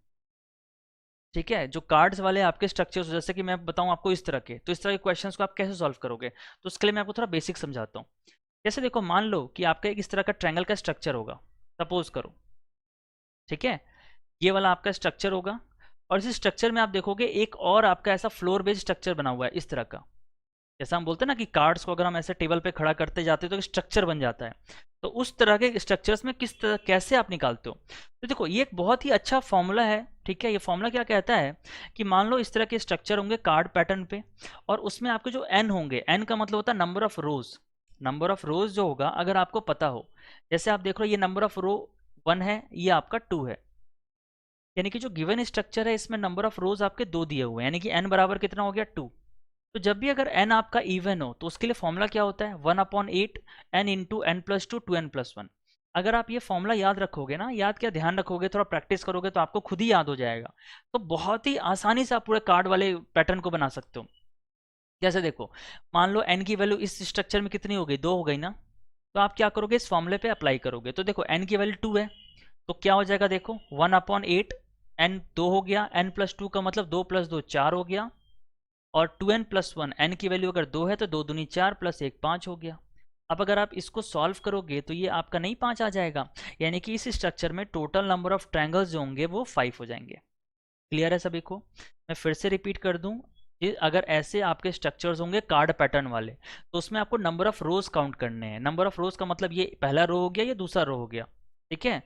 ठीक है, जो कार्ड्स वाले आपके स्ट्रक्चर्स, जैसे कि मैं बताऊं आपको इस तरह के, तो इस तरह के क्वेश्चंस को आप कैसे सॉल्व करोगे, तो उसके लिए मैं आपको थोड़ा बेसिक समझाता हूँ। जैसे देखो मान लो कि आपका एक इस तरह का ट्रायंगल का स्ट्रक्चर होगा, सपोज करो। ठीक है, ये वाला आपका स्ट्रक्चर होगा, और इस स्ट्रक्चर में आप देखोगे एक और आपका ऐसा फ्लोर बेस्ड स्ट्रक्चर बना हुआ है इस तरह का। जैसा हम बोलते हैं ना कि कार्ड्स को अगर हम ऐसे टेबल पे खड़ा करते जाते हैं तो एक स्ट्रक्चर बन जाता है। तो उस तरह के स्ट्रक्चर्स में किस तरह कैसे आप निकालते हो, तो देखो ये एक बहुत ही अच्छा फॉर्मूला है। ठीक है, ये फॉर्मूला क्या कहता है कि मान लो इस तरह के स्ट्रक्चर होंगे कार्ड पैटर्न पे, और उसमें आपके जो एन होंगे, एन का मतलब होता है number of rose. Number of रोज जो होगा अगर आपको पता हो, जैसे आप देख रहे हो ये नंबर ऑफ रो 1 है, ये आपका 2 है, यानी कि जो गिवन स्ट्रक्चर है इसमें नंबर ऑफ रोज आपके 2 दिए हुए हैं, यानी कि एन बराबर कितना हो गया 2। तो जब भी अगर n आपका इवन हो तो उसके लिए फॉर्मूला क्या होता है, 1/8 n into n plus two two n plus one. अगर आप ये फॉर्मूला याद रखोगे ना, याद क्या ध्यान रखोगे, थोड़ा प्रैक्टिस करोगे तो आपको खुद ही याद हो जाएगा। तो बहुत ही आसानी से आप पूरे कार्ड वाले पैटर्न को बना सकते हो। जैसे देखो मान लो n की वैल्यू इस स्ट्रक्चर में कितनी हो गई, 2 हो गई ना, तो आप क्या करोगे इस फॉर्मूले पे अप्लाई करोगे। तो देखो n की वैल्यू 2 है, तो क्या हो जाएगा, देखो 1/8 n 2 हो गया, n प्लस टू का मतलब 2 प्लस 2 4 हो गया, और 2n प्लस वन, एन की वैल्यू अगर 2 है तो 2 दूनी 4 प्लस 1 5 हो गया। अब अगर आप इसको सॉल्व करोगे तो ये आपका नहीं 5 आ जाएगा, यानी कि इस स्ट्रक्चर में टोटल नंबर ऑफ ट्रायंगल्स जो होंगे वो 5 हो जाएंगे। क्लियर है सभी को, मैं फिर से रिपीट कर दूं, अगर ऐसे आपके स्ट्रक्चर्स होंगे कार्ड पैटर्न वाले, तो उसमें आपको नंबर ऑफ रोज काउंट करने हैं। नंबर ऑफ रोज का मतलब ये पहला रो हो गया, ये दूसरा रो हो गया। ठीक है,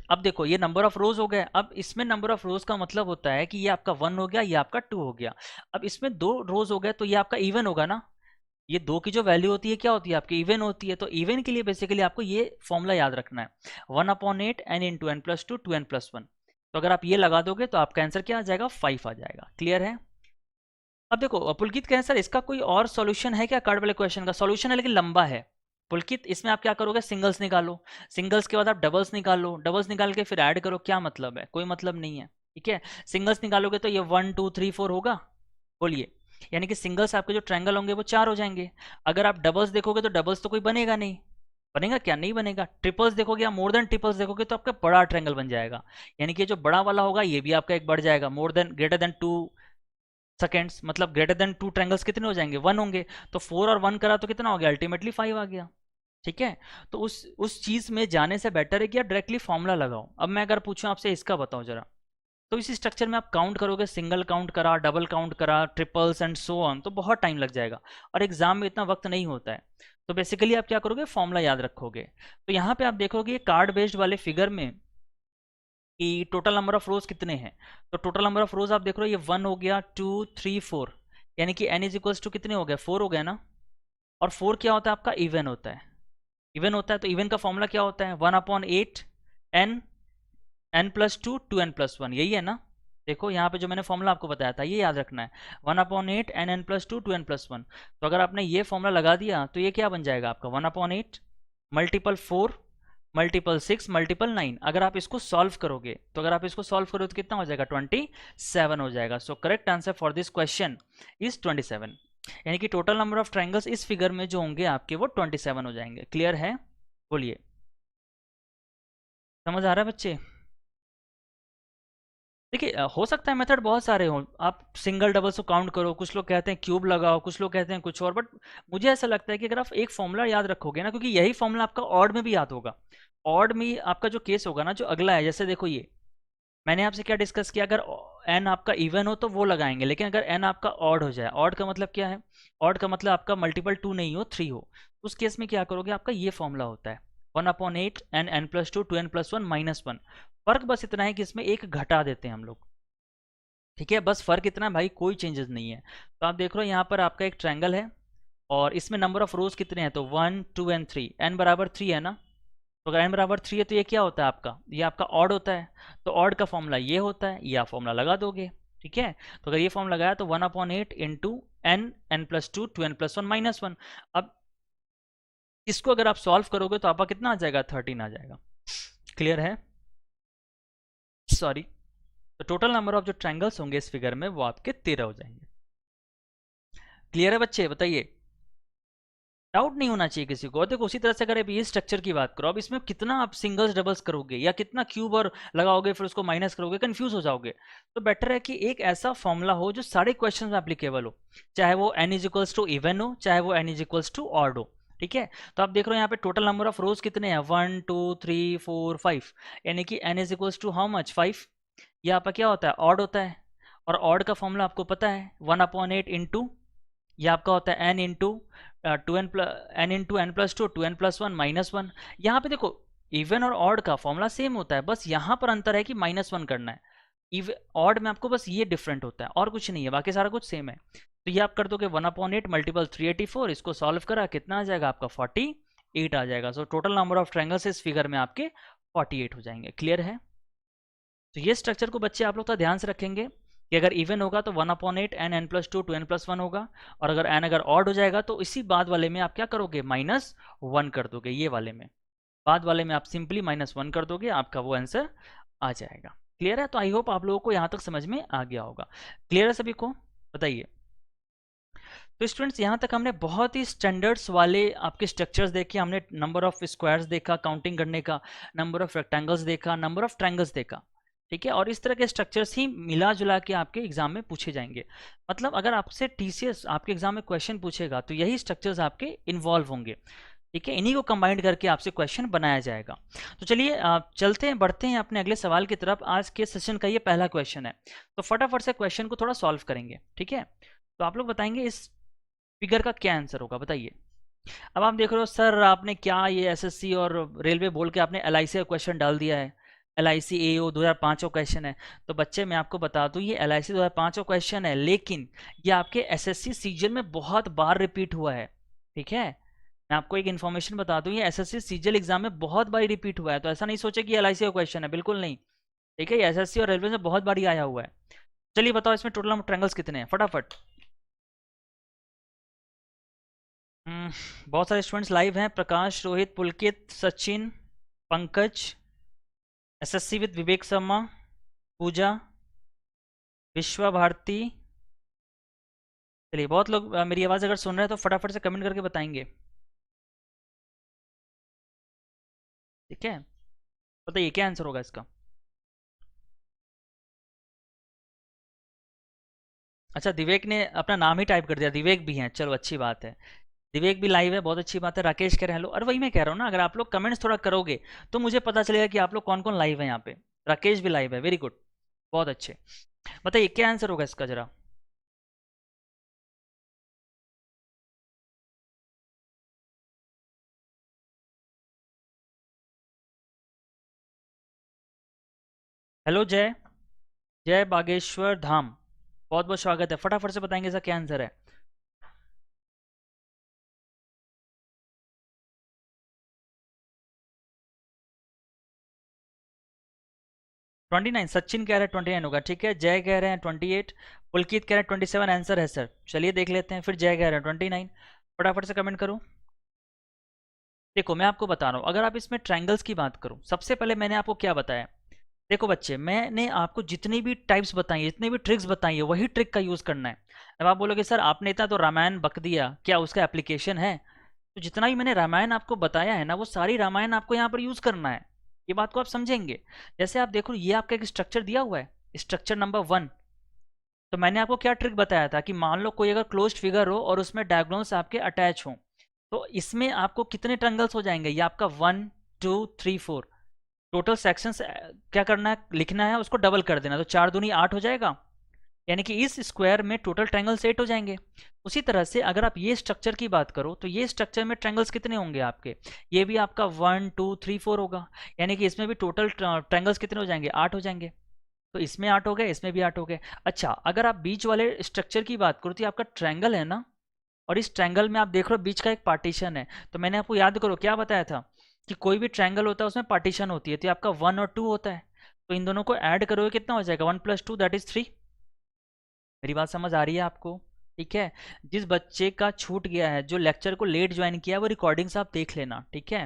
अब देखो ये नंबर ऑफ रोज हो गए। अब इसमें नंबर ऑफ रोज का मतलब होता है कि ये आपका 1 हो गया, ये आपका 2 हो गया। अब इसमें 2 रोज हो गए तो ये आपका इवन होगा ना, ये 2 की जो वैल्यू होती है क्या होती है आपकी, इवन होती है। तो इवन के लिए बेसिकली आपको ये फॉर्मूला याद रखना है, 1/8 n into n plus two two n plus one. तो अगर आप ये लगा दोगे तो आपका आंसर क्या आ जाएगा, 5 आ जाएगा। क्लियर है। अब देखो पुलकित कहें सर इसका कोई और सॉल्यूशन है क्या, कार्ड वाले क्वेश्चन का सॉल्यूशन है लेकिन लंबा है। पुलकित इसमें आप क्या करोगे, सिंगल्स निकालो, सिंगल्स के बाद आप डबल्स निकालो, डबल्स निकाल के फिर ऐड करो, क्या मतलब है, कोई मतलब नहीं है। ठीक है, सिंगल्स निकालोगे तो ये 1 2 3 4 होगा, बोलिए, यानी कि सिंगल्स आपके जो ट्रायंगल होंगे वो 4 हो जाएंगे। अगर आप डबल्स देखोगे तो डबल्स तो कोई बनेगा नहीं, बनेगा क्या, नहीं बनेगा। ट्रिपल्स देखोगे या मोर देन ट्रिपल्स देखोगे तो आपका बड़ा ट्रायंगल बन जाएगा, यानी कि जो बड़ा वाला होगा ये भी आपका एक बढ़ जाएगा, more than greater than 2 seconds, मतलब ग्रेटर देन 2 ट्रायंगल्स कितने हो जाएंगे, 1 होंगे। तो 4 और 1 करा तो कितना हो गया, अल्टीमेटली 5 आ गया। ठीक है, तो उस चीज में जाने से बेटर है कि आप डायरेक्टली फॉर्मूला लगाओ। अब मैं अगर पूछूं आपसे इसका बताओ जरा, तो इस स्ट्रक्चर में आप काउंट करोगे, सिंगल काउंट करा, डबल काउंट करा, ट्रिपल्स एंड सो ऑन, तो बहुत टाइम लग जाएगा और एग्जाम में इतना वक्त नहीं होता है। तो बेसिकली आप क्या करोगे, फॉर्मूला याद रखोगे। तो यहाँ पे आप देखोगे कार्ड बेस्ड वाले फिगर में कि टोटल नंबर ऑफ रोज कितने हैं। तो टोटल नंबर ऑफ रोज आप देख रहे हो ये 1 हो गया, 2 3 4, यानी कि n इज इक्वल्स टू कितने हो गए, 4 हो गया ना। और 4 क्या होता है आपका, इवन होता है। इवन होता है तो इवन का फॉर्मूला क्या होता है, 1/8 n n plus two two n plus one, यही है ना। देखो यहाँ पे जो मैंने फॉर्मूला आपको बताया था ये याद रखना है, 1/8 n n plus two two n plus one. तो अगर आपने ये फॉर्मूला लगा दिया तो ये क्या बन जाएगा आपका, 1/8 मल्टीपल 4 मल्टीपल 6 मल्टीपल 9। अगर आप इसको सॉल्व करोगे तो कितना हो जाएगा, 27 हो जाएगा। So correct answer for this question is 27, यानी कि टोटल नंबर ऑफ ट्रायंगल्स इस फिगर में जो होंगे आपके वो 27 हो जाएंगे। क्लियर है, बोलिए, समझ आ रहा है बच्चे। देखिए हो सकता है मेथड बहुत सारे हों, आप सिंगल डबल से काउंट करो, कुछ लोग कहते हैं क्यूब लगाओ, कुछ लोग कहते हैं कुछ और, बट मुझे ऐसा लगता है कि अगर आप एक फॉर्मूला याद रखोगे ना, क्योंकि यही फॉर्मूला आपका ऑड में भी याद होगा। ऑड में आपका जो केस होगा ना, जो अगला है, जैसे देखो ये मैंने आपसे क्या डिस्कस किया, अगर एन आपका इवन हो तो वो लगाएंगे, लेकिन अगर एन आपका ऑड हो जाए, ऑड का मतलब क्या है, ऑड का मतलब आपका मल्टीपल 2 नहीं हो 3 हो, उस केस में क्या करोगे, आपका ये फॉर्मूला होता है 1/8 n n plus 2 2n plus 1 minus 1। फर्क बस इतना है कि इसमें एक घटा देते हैं हम लोग, ठीक है, बस फर्क इतना है भाई, कोई चेंजेस नहीं है। तो आप देख रहे हो यहाँ पर आपका एक ट्रायंगल है और इसमें नंबर ऑफ रोज कितने हैं, तो 1 2 एंड 3, एन बराबर 3 है ना, तो अगर n बराबर 3 है तो ये क्या होता है आपका, ये आपका ऑड होता है, तो ऑड का फॉर्मूला ये होता है, ये आप फॉर्मूला लगा दोगे, ठीक है। तो अगर ये फॉर्मूला लगाया तो 1/8 into n n plus 2 2n plus 1 minus 1। अब इसको अगर आप सॉल्व करोगे तो आपका कितना आ जाएगा, 13 आ जाएगा। क्लियर है, सॉरी। तो टोटल नंबर ऑफ जो ट्रायंगल्स होंगे इस फिगर में वो आपके 13 हो जाएंगे। क्लियर है बच्चे, बताइए, डाउट नहीं होना चाहिए किसी को। देखो उसी तरह से अगर अब ये स्ट्रक्चर की बात करो, अब इसमें कितना आप सिंगल्स डबल्स करोगे या कितना क्यूब और लगाओगे फिर उसको माइनस करोगे, कंफ्यूज हो जाओगे। तो बेटर है कि एक ऐसा फॉर्मूला हो जो सारे क्वेश्चन में एप्लीकेबल हो, चाहे वो n is equals to even हो, चाहे वो n is equals to odd हो, ठीक है। तो आप देख रहे हो यहाँ पे टोटल नंबर ऑफ रोज कितने हैं, 1 2 3 4 5, यानी कि n is equals to how much 5। ये आपका क्या होता है, ऑड होता है, और ऑड का फॉर्मूला आपको पता है 1/8 इंटू, ये आपका होता है n into n into n plus 2 2n plus 1 minus 1। यहाँ पे देखो इवन और ऑड का फॉर्मूला सेम होता है, बस यहाँ पर अंतर है कि -1 करना है। ऑड में आपको बस ये डिफरेंट होता है और कुछ नहीं है, बाकी सारा कुछ सेम है। तो ये आप कर दोगे 1/8 मल्टीपल 384, इसको सॉल्व करा कितना आ जाएगा आपका 48 आ जाएगा। So total number of triangles इस फिगर में आपके 48 हो जाएंगे। क्लियर है, तो ये स्ट्रक्चर को बच्चे आप लोग तो ध्यान से रखेंगे कि अगर इवन होगा तो 1/8 n n plus 2 2n plus 1 होगा, और अगर एन अगर ऑड हो जाएगा तो इसी बाद वाले में आप क्या करोगे, -1 कर दोगे। ये वाले में, बाद वाले में आप सिंपली -1 कर दोगे, आपका वो आंसर आ जाएगा। क्लियर है, तो आई होप आप लोगों को यहाँ तक समझ में आ गया होगा। क्लियर है सभी को, बताइए। तो स्टूडेंट्स यहाँ तक हमने बहुत ही स्टैंडर्ड्स वाले आपके स्ट्रक्चर्स देखे, हमने नंबर ऑफ स्क्वायर्स देखा काउंटिंग करने का, नंबर ऑफ रेक्टेंगल्स देखा, नंबर ऑफ ट्रायंगल्स देखा, ठीक है। और इस तरह के स्ट्रक्चर्स ही मिला जुला के आपके एग्जाम में पूछे जाएंगे। मतलब अगर आपसे टीसीएस आपके एग्जाम में क्वेश्चन पूछेगा तो यही स्ट्रक्चर्स आपके इन्वॉल्व होंगे, ठीक है, इन्हीं को कंबाइंड करके आपसे क्वेश्चन बनाया जाएगा। तो चलिए चलते हैं, बढ़ते हैं अपने अगले सवाल की तरफ। आज के सेशन का ये पहला क्वेश्चन है, तो फटाफट से क्वेश्चन को थोड़ा सॉल्व करेंगे, ठीक है। तो आप लोग बताएंगे इस फिगर का क्या आंसर होगा, बताइए। अब आप देख रहे हो सर आपने क्या ये एसएससी और रेलवे बोल के आपने एलआईसी का क्वेश्चन डाल दिया है, एलआईसी एओ 2005 का क्वेश्चन है। तो बच्चे मैं आपको बता दूं ये एलआईसी 2005 का क्वेश्चन है, लेकिन ये आपके एसएससी सीजीएल में बहुत बार रिपीट हुआ है, ठीक है। मैं आपको एक इन्फॉर्मेशन बता दूं, ये एसएससी सीजीएल एग्जाम में बहुत बार रिपीट हुआ है, तो ऐसा नहीं सोचे कि एलआईसी का क्वेश्चन है, बिल्कुल नहीं, ठीक है। एसएससी और रेलवे में बहुत बार आया हुआ है। चलिए बताओ इसमें टोटल नंबर ट्रायंगल्स कितने हैं, फटाफट। बहुत सारे स्टूडेंट्स लाइव हैं, प्रकाश, रोहित, पुलकित, सचिन, पंकज, एसएससी विद विवेक शर्मा, पूजा, विश्वा भारती। चलिए बहुत लोग मेरी आवाज़ अगर सुन रहे हैं तो फटाफट से कमेंट करके बताएंगे, ठीक है। बताइए क्या आंसर होगा इसका। अच्छा दिवेक ने अपना नाम ही टाइप कर दिया, दिवेक भी हैं, चलो अच्छी बात है। दिवेक भी लाइव है, बहुत अच्छी बात है। राकेश कह रहे हैं हेलो, और वही मैं कह रहा हूँ ना, अगर आप लोग कमेंट्स थोड़ा करोगे तो मुझे पता चलेगा कि आप लोग कौन कौन लाइव है यहाँ पे। राकेश भी लाइव है, वेरी गुड, बहुत अच्छे। बताइए क्या आंसर होगा इसका जरा। हेलो जय, जय बागेश्वर धाम, बहुत बहुत स्वागत है। फटाफट से बताएंगे इसका क्या आंसर है। 29, सचिन कह रहे हैं 29 होगा, ठीक है। जय कह रहे हैं 28, पुलकित कह रहे हैं 27 आंसर है सर। चलिए देख लेते हैं, फिर जय कह रहे हैं 29, फटाफट से कमेंट करो। देखो मैं आपको बता रहा हूँ, अगर आप इसमें ट्रायंगल्स की बात करूँ, सबसे पहले मैंने आपको क्या बताया, देखो बच्चे मैंने आपको जितनी भी टाइप्स बताई, जितनी भी ट्रिक्स बताई है, वही ट्रिक का यूज़ करना है। अब आप बोलोगे सर आपने इतना तो रामायण बक दिया, क्या उसका एप्लीकेशन है। तो जितना भी मैंने रामायण आपको बताया है ना, वो सारी रामायण आपको यहाँ पर यूज़ करना है, ये बात को आप समझेंगे। जैसे आप देखो ये आपका एक स्ट्रक्चर दिया हुआ है, स्ट्रक्चर नंबर 1। तो मैंने आपको क्या ट्रिक बताया था कि मान लो कोई अगर क्लोज्ड फिगर हो और उसमें डायगोनल्स आपके अटैच हों, तो इसमें आपको कितने ट्रायंगल्स हो जाएंगे, ये आपका 1 2 3 4, टोटल सेक्शंस क्या करना है, लिखना है, उसको डबल कर देना, तो 4 दूनी 8 हो जाएगा, यानी कि इस स्क्वायर में टोटल ट्रायंगल्स 8 हो जाएंगे। उसी तरह से अगर आप ये स्ट्रक्चर की बात करो तो ये स्ट्रक्चर में ट्रायंगल्स कितने होंगे आपके, ये भी आपका 1 2 3 4 होगा, यानी कि इसमें भी टोटल ट्रायंगल्स कितने हो जाएंगे, 8 हो जाएंगे। तो इसमें 8 हो गए, इसमें भी 8 हो गए। अच्छा, अगर आप बीच वाले स्ट्रक्चर की बात करो तो ये आपका ट्रायंगल है ना, और इस ट्रायंगल में आप देख रहे हो बीच का एक पार्टीशन है, तो मैंने आपको याद करो क्या बताया था कि कोई भी ट्रायंगल होता है उसमें पार्टीशन होती है, तो ये आपका 1 और 2 होता है, तो इन दोनों को ऐड करोगे कितना हो जाएगा, 1 + 2 दैट इज 3। मेरी बात समझ आ रही है आपको? ठीक है। जिस बच्चे का छूट गया है, जो लेक्चर को लेट ज्वाइन किया, वो रिकॉर्डिंग्स आप देख लेना, ठीक है।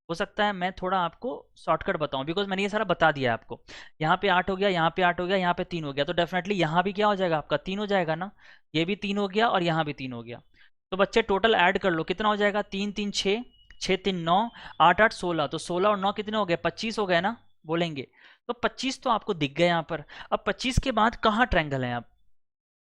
हो सकता है मैं थोड़ा आपको शॉर्टकट बताऊं, बिकॉज मैंने ये सारा बता दिया है आपको। यहाँ पे 8 हो गया, यहाँ पे 8 हो गया, यहाँ पे 3 हो गया, तो डेफिनेटली यहाँ भी क्या हो जाएगा आपका, 3 हो जाएगा ना। ये भी 3 हो गया और यहाँ भी 3 हो गया। तो बच्चे टोटल ऐड कर लो, कितना हो जाएगा, 3 3 6, 6 3 9, 8 8 16, तो 16 और 9 कितने हो गए, 25 हो गए ना, बोलेंगे। तो 25 तो आपको दिख गए यहाँ पर। अब 25 के बाद कहाँ ट्रायंगल है आप,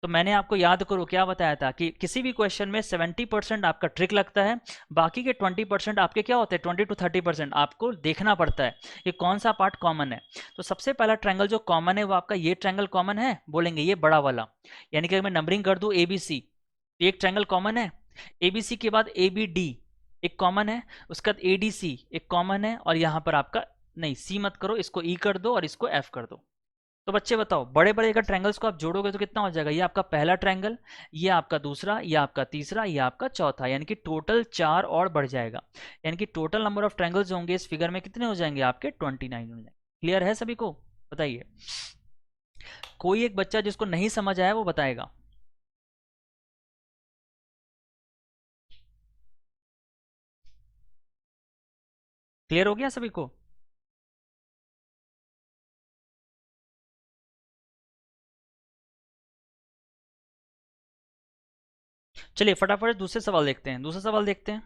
तो मैंने आपको याद करो क्या बताया था कि किसी भी क्वेश्चन में 70% आपका ट्रिक लगता है, बाकी के 20% आपके क्या होते हैं, 20 to 30% आपको देखना पड़ता है कि कौन सा पार्ट कॉमन है। तो सबसे पहला ट्रायंगल जो कॉमन है वो आपका ये ट्रायंगल कॉमन है, बोलेंगे ये बड़ा वाला, यानी कि अगर मैं नंबरिंग कर दूं ABC, तो एक ट्रायंगल कॉमन है। ABC के बाद ABD एक कॉमन है, उसके बाद ADC एक कॉमन है, और यहाँ पर आपका नहीं, C मत करो, इसको E कर दो और इसको F कर दो। तो बच्चे बताओ, बड़े बड़े अगर ट्रायंगल्स को आप जोड़ोगे तो कितना हो जाएगा, ये आपका पहला ट्रायंगल, ये आपका दूसरा, ये आपका तीसरा, ये आपका चौथा, यानी कि टोटल 4 और बढ़ जाएगा, यानी कि टोटल नंबर ऑफ ट्रायंगल्स होंगे इस फिगर में कितने हो जाएंगे आपके, 29 हो जाएंगे। क्लियर है सभी को? बताइए, कोई एक बच्चा जिसको नहीं समझ आया वो बताएगा। क्लियर हो गया सभी को? चलिए फटाफट दूसरे सवाल देखते हैं, दूसरा सवाल देखते हैं।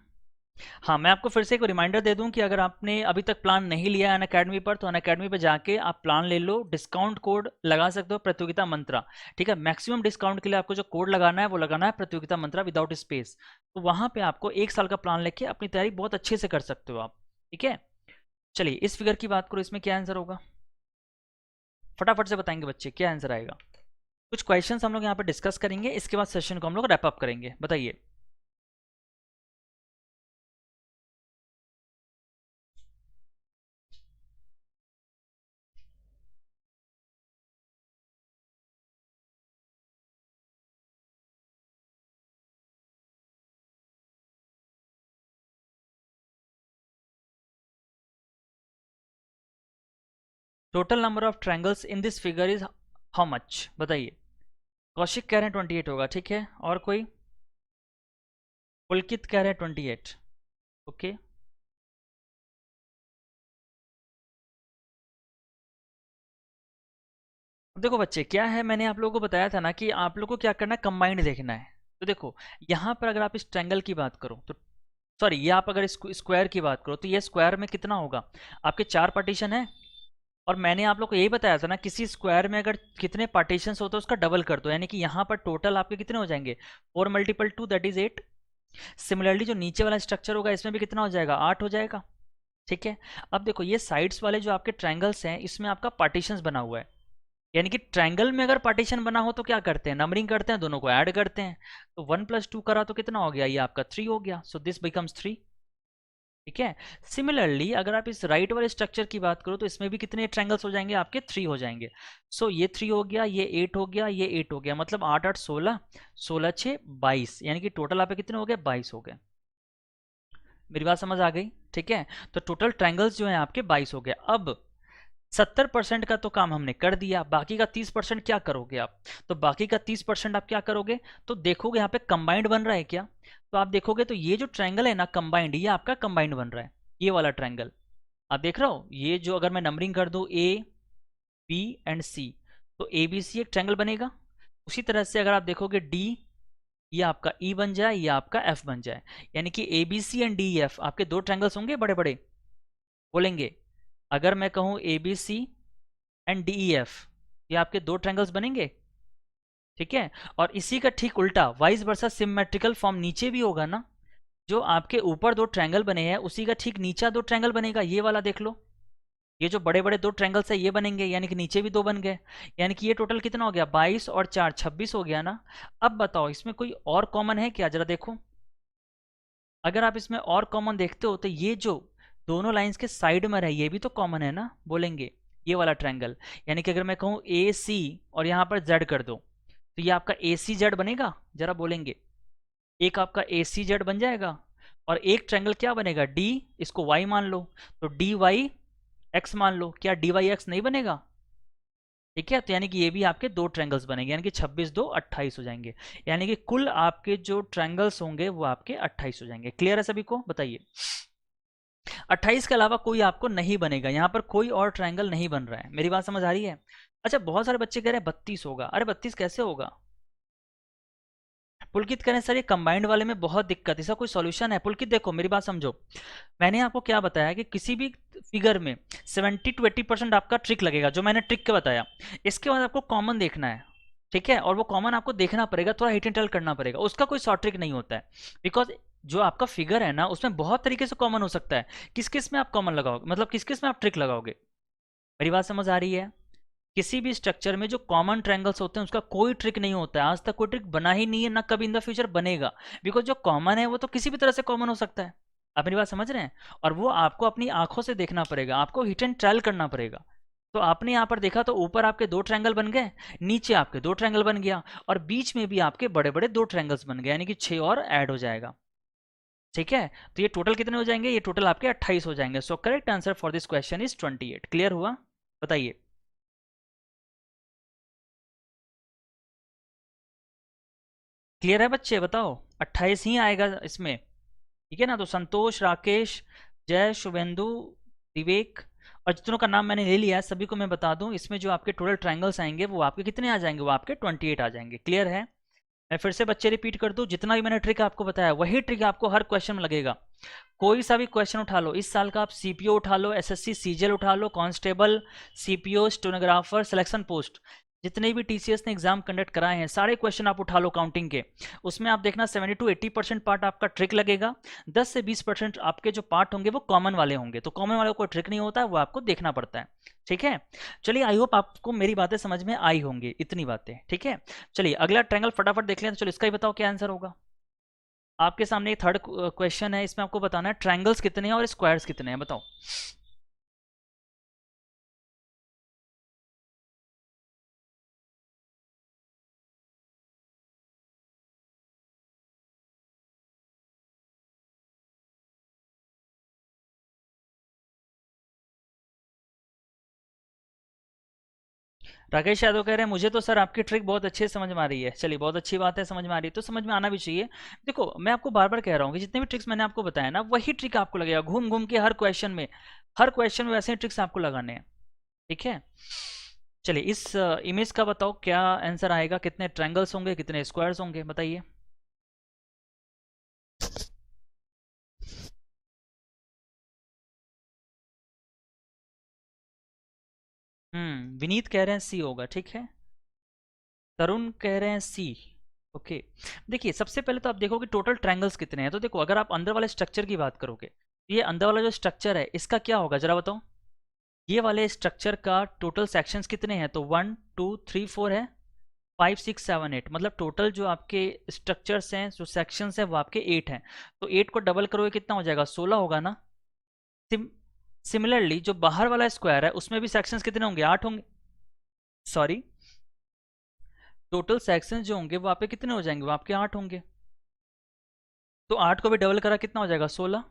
हाँ, मैं आपको फिर से एक रिमाइंडर दे दूं कि अगर आपने अभी तक प्लान नहीं लिया है अनअकैडमी पर, तो अनअकैडमी पर जाके आप प्लान ले लो, डिस्काउंट कोड लगा सकते हो प्रतियोगिता मंत्रा, ठीक है। मैक्सिमम डिस्काउंट के लिए आपको जो कोड लगाना है वो लगाना है प्रतियोगिता मंत्रा विदाउट स्पेस। तो वहां पे आपको 1 साल का प्लान लेके अपनी तैयारी बहुत अच्छे से कर सकते हो आप, ठीक है। चलिए इस फिगर की बात करो, इसमें क्या आंसर होगा, फटाफट से बताएंगे बच्चे क्या आंसर आएगा। कुछ क्वेश्चंस हम लोग यहाँ पे डिस्कस करेंगे, इसके बाद सेशन को हम लोग रैप अप करेंगे, बताइए। Total number of triangles in this figure is how much, बताइए। कौशिक कह रहे हैं 28 होगा, ठीक है। और कोई, पुलकित कह रहे हैं 28, ओके। देखो बच्चे क्या है, मैंने आप लोगों को बताया था ना कि आप लोगों को क्या करना है, कंबाइंड देखना है। तो देखो यहाँ पर अगर आप इस ट्रायंगल की बात करो तो, सॉरी, ये आप अगर स्क्वायर की बात करो तो ये स्क्वायर में कितना होगा, आपके 4 पार्टीशन है। और मैंने आप लोग को यही बताया था ना, किसी स्क्वायर में अगर कितने पार्टीशंस होते हैं उसका डबल कर दो, यानी कि यहाँ पर टोटल आपके कितने हो जाएंगे, 4 × 2 दैट इज 8। सिमिलरली जो नीचे वाला स्ट्रक्चर होगा इसमें भी कितना हो जाएगा, 8 हो जाएगा, ठीक है। अब देखो ये साइड्स वाले जो आपके ट्रायंगल्स हैं इसमें आपका पार्टीशंस बना हुआ है, यानी कि ट्रायंगल में अगर पार्टीशन बना हो तो क्या करते हैं, नंबरिंग करते हैं, दोनों को ऐड करते हैं। तो 1 + 2 करा तो कितना हो गया, ये आपका 3 हो गया, सो दिस बिकम्स 3, ठीक है। सिमिलरली अगर आप इस राइट वाले स्ट्रक्चर की बात करो तो इसमें भी कितने ट्रायंगल्स हो जाएंगे आपके, 3 हो जाएंगे। सो ये 3 हो गया, ये 8 हो गया, ये 8 हो गया, मतलब 8 8 16, 16 6 22, यानी कि टोटल आप कितने हो गए, 22 हो गए। मेरी बात समझ आ गई, ठीक है। तो टोटल ट्रायंगल्स जो है आपके 22 हो गए। अब 70% का तो काम हमने कर दिया, बाकी का 30% क्या करोगे आप, तो बाकी का 30% आप क्या करोगे, तो देखोगे यहाँ पे कंबाइंड बन रहा है क्या, तो आप देखोगे तो ये जो ट्रायंगल है ना कंबाइंड, ये आपका कंबाइंड बन रहा है, ये वाला ट्रायंगल आप देख रहे हो। ये जो अगर मैं नंबरिंग कर दूं A, B एंड C, तो ABC एक ट्रायंगल बनेगा। उसी तरह से अगर आप देखोगे D, ये आपका E बन जाए, ये आपका F बन जाए, यानी कि ABC एंड DEF आपके 2 ट्रायंगल्स होंगे बड़े बड़े, बोलेंगे। अगर मैं कहूं ABC एंड DEF, ये आपके 2 ट्रायंगल्स बनेंगे, ठीक है। और इसी का ठीक उल्टा वाइस वर्सा सिमेट्रिकल फॉर्म नीचे भी होगा ना, जो आपके ऊपर 2 ट्रायंगल बने हैं उसी का ठीक नीचा 2 ट्रायंगल बनेगा, ये वाला देख लो, ये जो बड़े बड़े दो ट्रायंगल्स है ये बनेंगे, यानी कि नीचे भी दो बन गए, यानी कि ये टोटल कितना हो गया, 22 और 4 26 हो गया ना। अब बताओ इसमें कोई और कॉमन है क्या, जरा देखो। अगर आप इसमें और कॉमन देखते हो तो ये जो दोनों लाइंस के साइड में रहे ये भी तो कॉमन है ना, बोलेंगे ये वाला ट्रायंगल। यानी कि अगर मैं कहूँ ए सी और यहाँ पर जेड कर दो तो ये आपका ए सी जेड बनेगा, जरा बोलेंगे। एक आपका ए सी जेड बन जाएगा और एक ट्रायंगल क्या बनेगा डी, इसको वाई मान लो, तो डी वाई एक्स मान लो, क्या डी वाई एक्स नहीं बनेगा। ठीक है, तो यानी कि ये भी आपके दो ट्रायंगल्स बनेंगे, यानी कि 26 2 28 हो जाएंगे। यानी कि कुल आपके जो ट्रायंगल्स होंगे वो आपके 28 हो जाएंगे। क्लियर है सभी को, बताइए। 28 के अलावा कोई आपको नहीं बनेगा, यहाँ पर कोई और ट्रायंगल नहीं बन रहा है। मेरी बात समझ आ रही है। अच्छा, बहुत सारे बच्चे कह रहे हैं 32 होगा। अरे 32 कैसे होगा। पुलकित कह रहे हैं सर ये कंबाइंड वाले में बहुत दिक्कत, इसका कोई सॉल्यूशन है। पुलकित देखो मेरी बात समझो, मैंने आपको क्या बताया कि किसी भी फिगर में 70 to 80% आपका ट्रिक लगेगा, जो मैंने ट्रिक के बताया। इसके बाद आपको कॉमन देखना है, ठीक है, और वो कॉमन आपको देखना पड़ेगा, थोड़ा हिट एंड टेल करना पड़ेगा, उसका कोई शॉर्ट ट्रिक नहीं होता है। बिकॉज जो आपका फिगर है ना उसमें बहुत तरीके से कॉमन हो सकता है। किस किस में आप कॉमन लगाओगे, मतलब किस किस में आप ट्रिक लगाओगे। मेरी बात समझ आ रही है। किसी भी स्ट्रक्चर में जो कॉमन ट्रायंगल्स होते हैं उसका कोई ट्रिक नहीं होता है, आज तक कोई ट्रिक बना ही नहीं है, ना कभी इन द फ्यूचर बनेगा। बिकॉज जो कॉमन है वो तो किसी भी तरह से कॉमन हो सकता है। आप मेरी बात समझ रहे हैं, और वो आपको अपनी आंखों से देखना पड़ेगा, आपको हिट एंड ट्रायल करना पड़ेगा। तो आपने यहाँ पर देखा तो ऊपर आपके दो ट्रायंगल बन गए, नीचे आपके दो ट्रायंगल बन गया, और बीच में भी आपके बड़े बड़े दो ट्रायंगल्स बन गए, यानी कि 6 और ऐड हो जाएगा। ठीक है, तो ये टोटल कितने हो जाएंगे, ये टोटल आपके 28 हो जाएंगे। सो correct answer for this question is 28। Clear हुआ, बताइए। क्लियर है बच्चे, बताओ। 28 ही आएगा इसमें, ठीक है ना। तो संतोष, राकेश, जय, शुभेंदु, विवेक, और जितनों का नाम मैंने ले लिया है सभी को मैं बता दूं, इसमें जो आपके टोटल ट्रायंगल्स आएंगे वो आपके कितने आ जाएंगे, वो आपके 28 आ जाएंगे। क्लियर है। मैं फिर से बच्चे रिपीट कर दूं, जितना भी मैंने ट्रिक आपको बताया वही ट्रिक आपको हर क्वेश्चन में लगेगा। कोई सा भी क्वेश्चन उठा लो इस साल का, आप सीपीओ उठा लो, एसएससी सीजीएल उठा लो, constable, CPO, stenographer, selection post, जितने भी टीसीएस ने एग्जाम कंडक्ट कराए हैं सारे क्वेश्चन आप उठा लो काउंटिंग के, उसमें आप देखना 70 to 80% पार्ट आपका ट्रिक लगेगा, 10 से 20% आपके जो पार्ट होंगे वो कॉमन वाले होंगे। तो कॉमन वाले को कोई ट्रिक नहीं होता है, वो आपको देखना पड़ता है। ठीक है, चलिए आई होप आपको मेरी बातें समझ में आई होंगी, इतनी बातें। ठीक है, चलिए अगला ट्रायंगल फटाफट देख लें। तो चलो इसका ही बताओ क्या आंसर होगा। आपके सामने थर्ड क्वेश्चन है, इसमें आपको बताना है ट्रायंगल्स कितने हैं और स्क्वायर्स कितने हैं, बताओ। राकेश यादव कह रहे हैं मुझे तो सर आपकी ट्रिक बहुत अच्छे से समझ में आ रही है। चलिए बहुत अच्छी बात है, समझ में आ रही है तो समझ में आना भी चाहिए। देखो मैं आपको बार बार कह रहा हूँ कि जितने भी ट्रिक्स मैंने आपको बताया ना वही ट्रिक आपको लगेगा घूम घूम के, हर क्वेश्चन में, हर क्वेश्चन में वैसे ही ट्रिक्स आपको लगाने हैं। ठीक है, चलिए इस इमेज का बताओ क्या आंसर आएगा, कितने ट्रायंगल्स होंगे, कितने स्क्वायर्स होंगे, बताइए। विनीत कह रहे हैं सी होगा, ठीक है। तरुण कह रहे हैं सी। ओके, देखिए सबसे पहले तो आप देखो कि टोटल ट्रायंगल्स कितने हैं। तो देखो अगर आप अंदर वाले स्ट्रक्चर की बात करोगे तो ये अंदर वाला जो स्ट्रक्चर है इसका क्या होगा जरा बताओ। ये वाले स्ट्रक्चर का टोटल सेक्शंस कितने हैं, तो 1 2 3 4 है, 5 6 7 8, मतलब टोटल जो आपके स्ट्रक्चर्स हैं, जो सेक्शंस हैं वो आपके 8 हैं। तो 8 को डबल करोगे कितना हो जाएगा, 16 होगा ना। सिमिलरली जो बाहर वाला स्क्वायर है उसमें भी सेक्शंस कितने होंगे, 8 होंगे। सॉरी, टोटल सेक्शंस जो होंगे वो आपके कितने हो जाएंगे, वो आपके 8 होंगे। तो 8 को भी डबल करा कितना हो जाएगा, 16।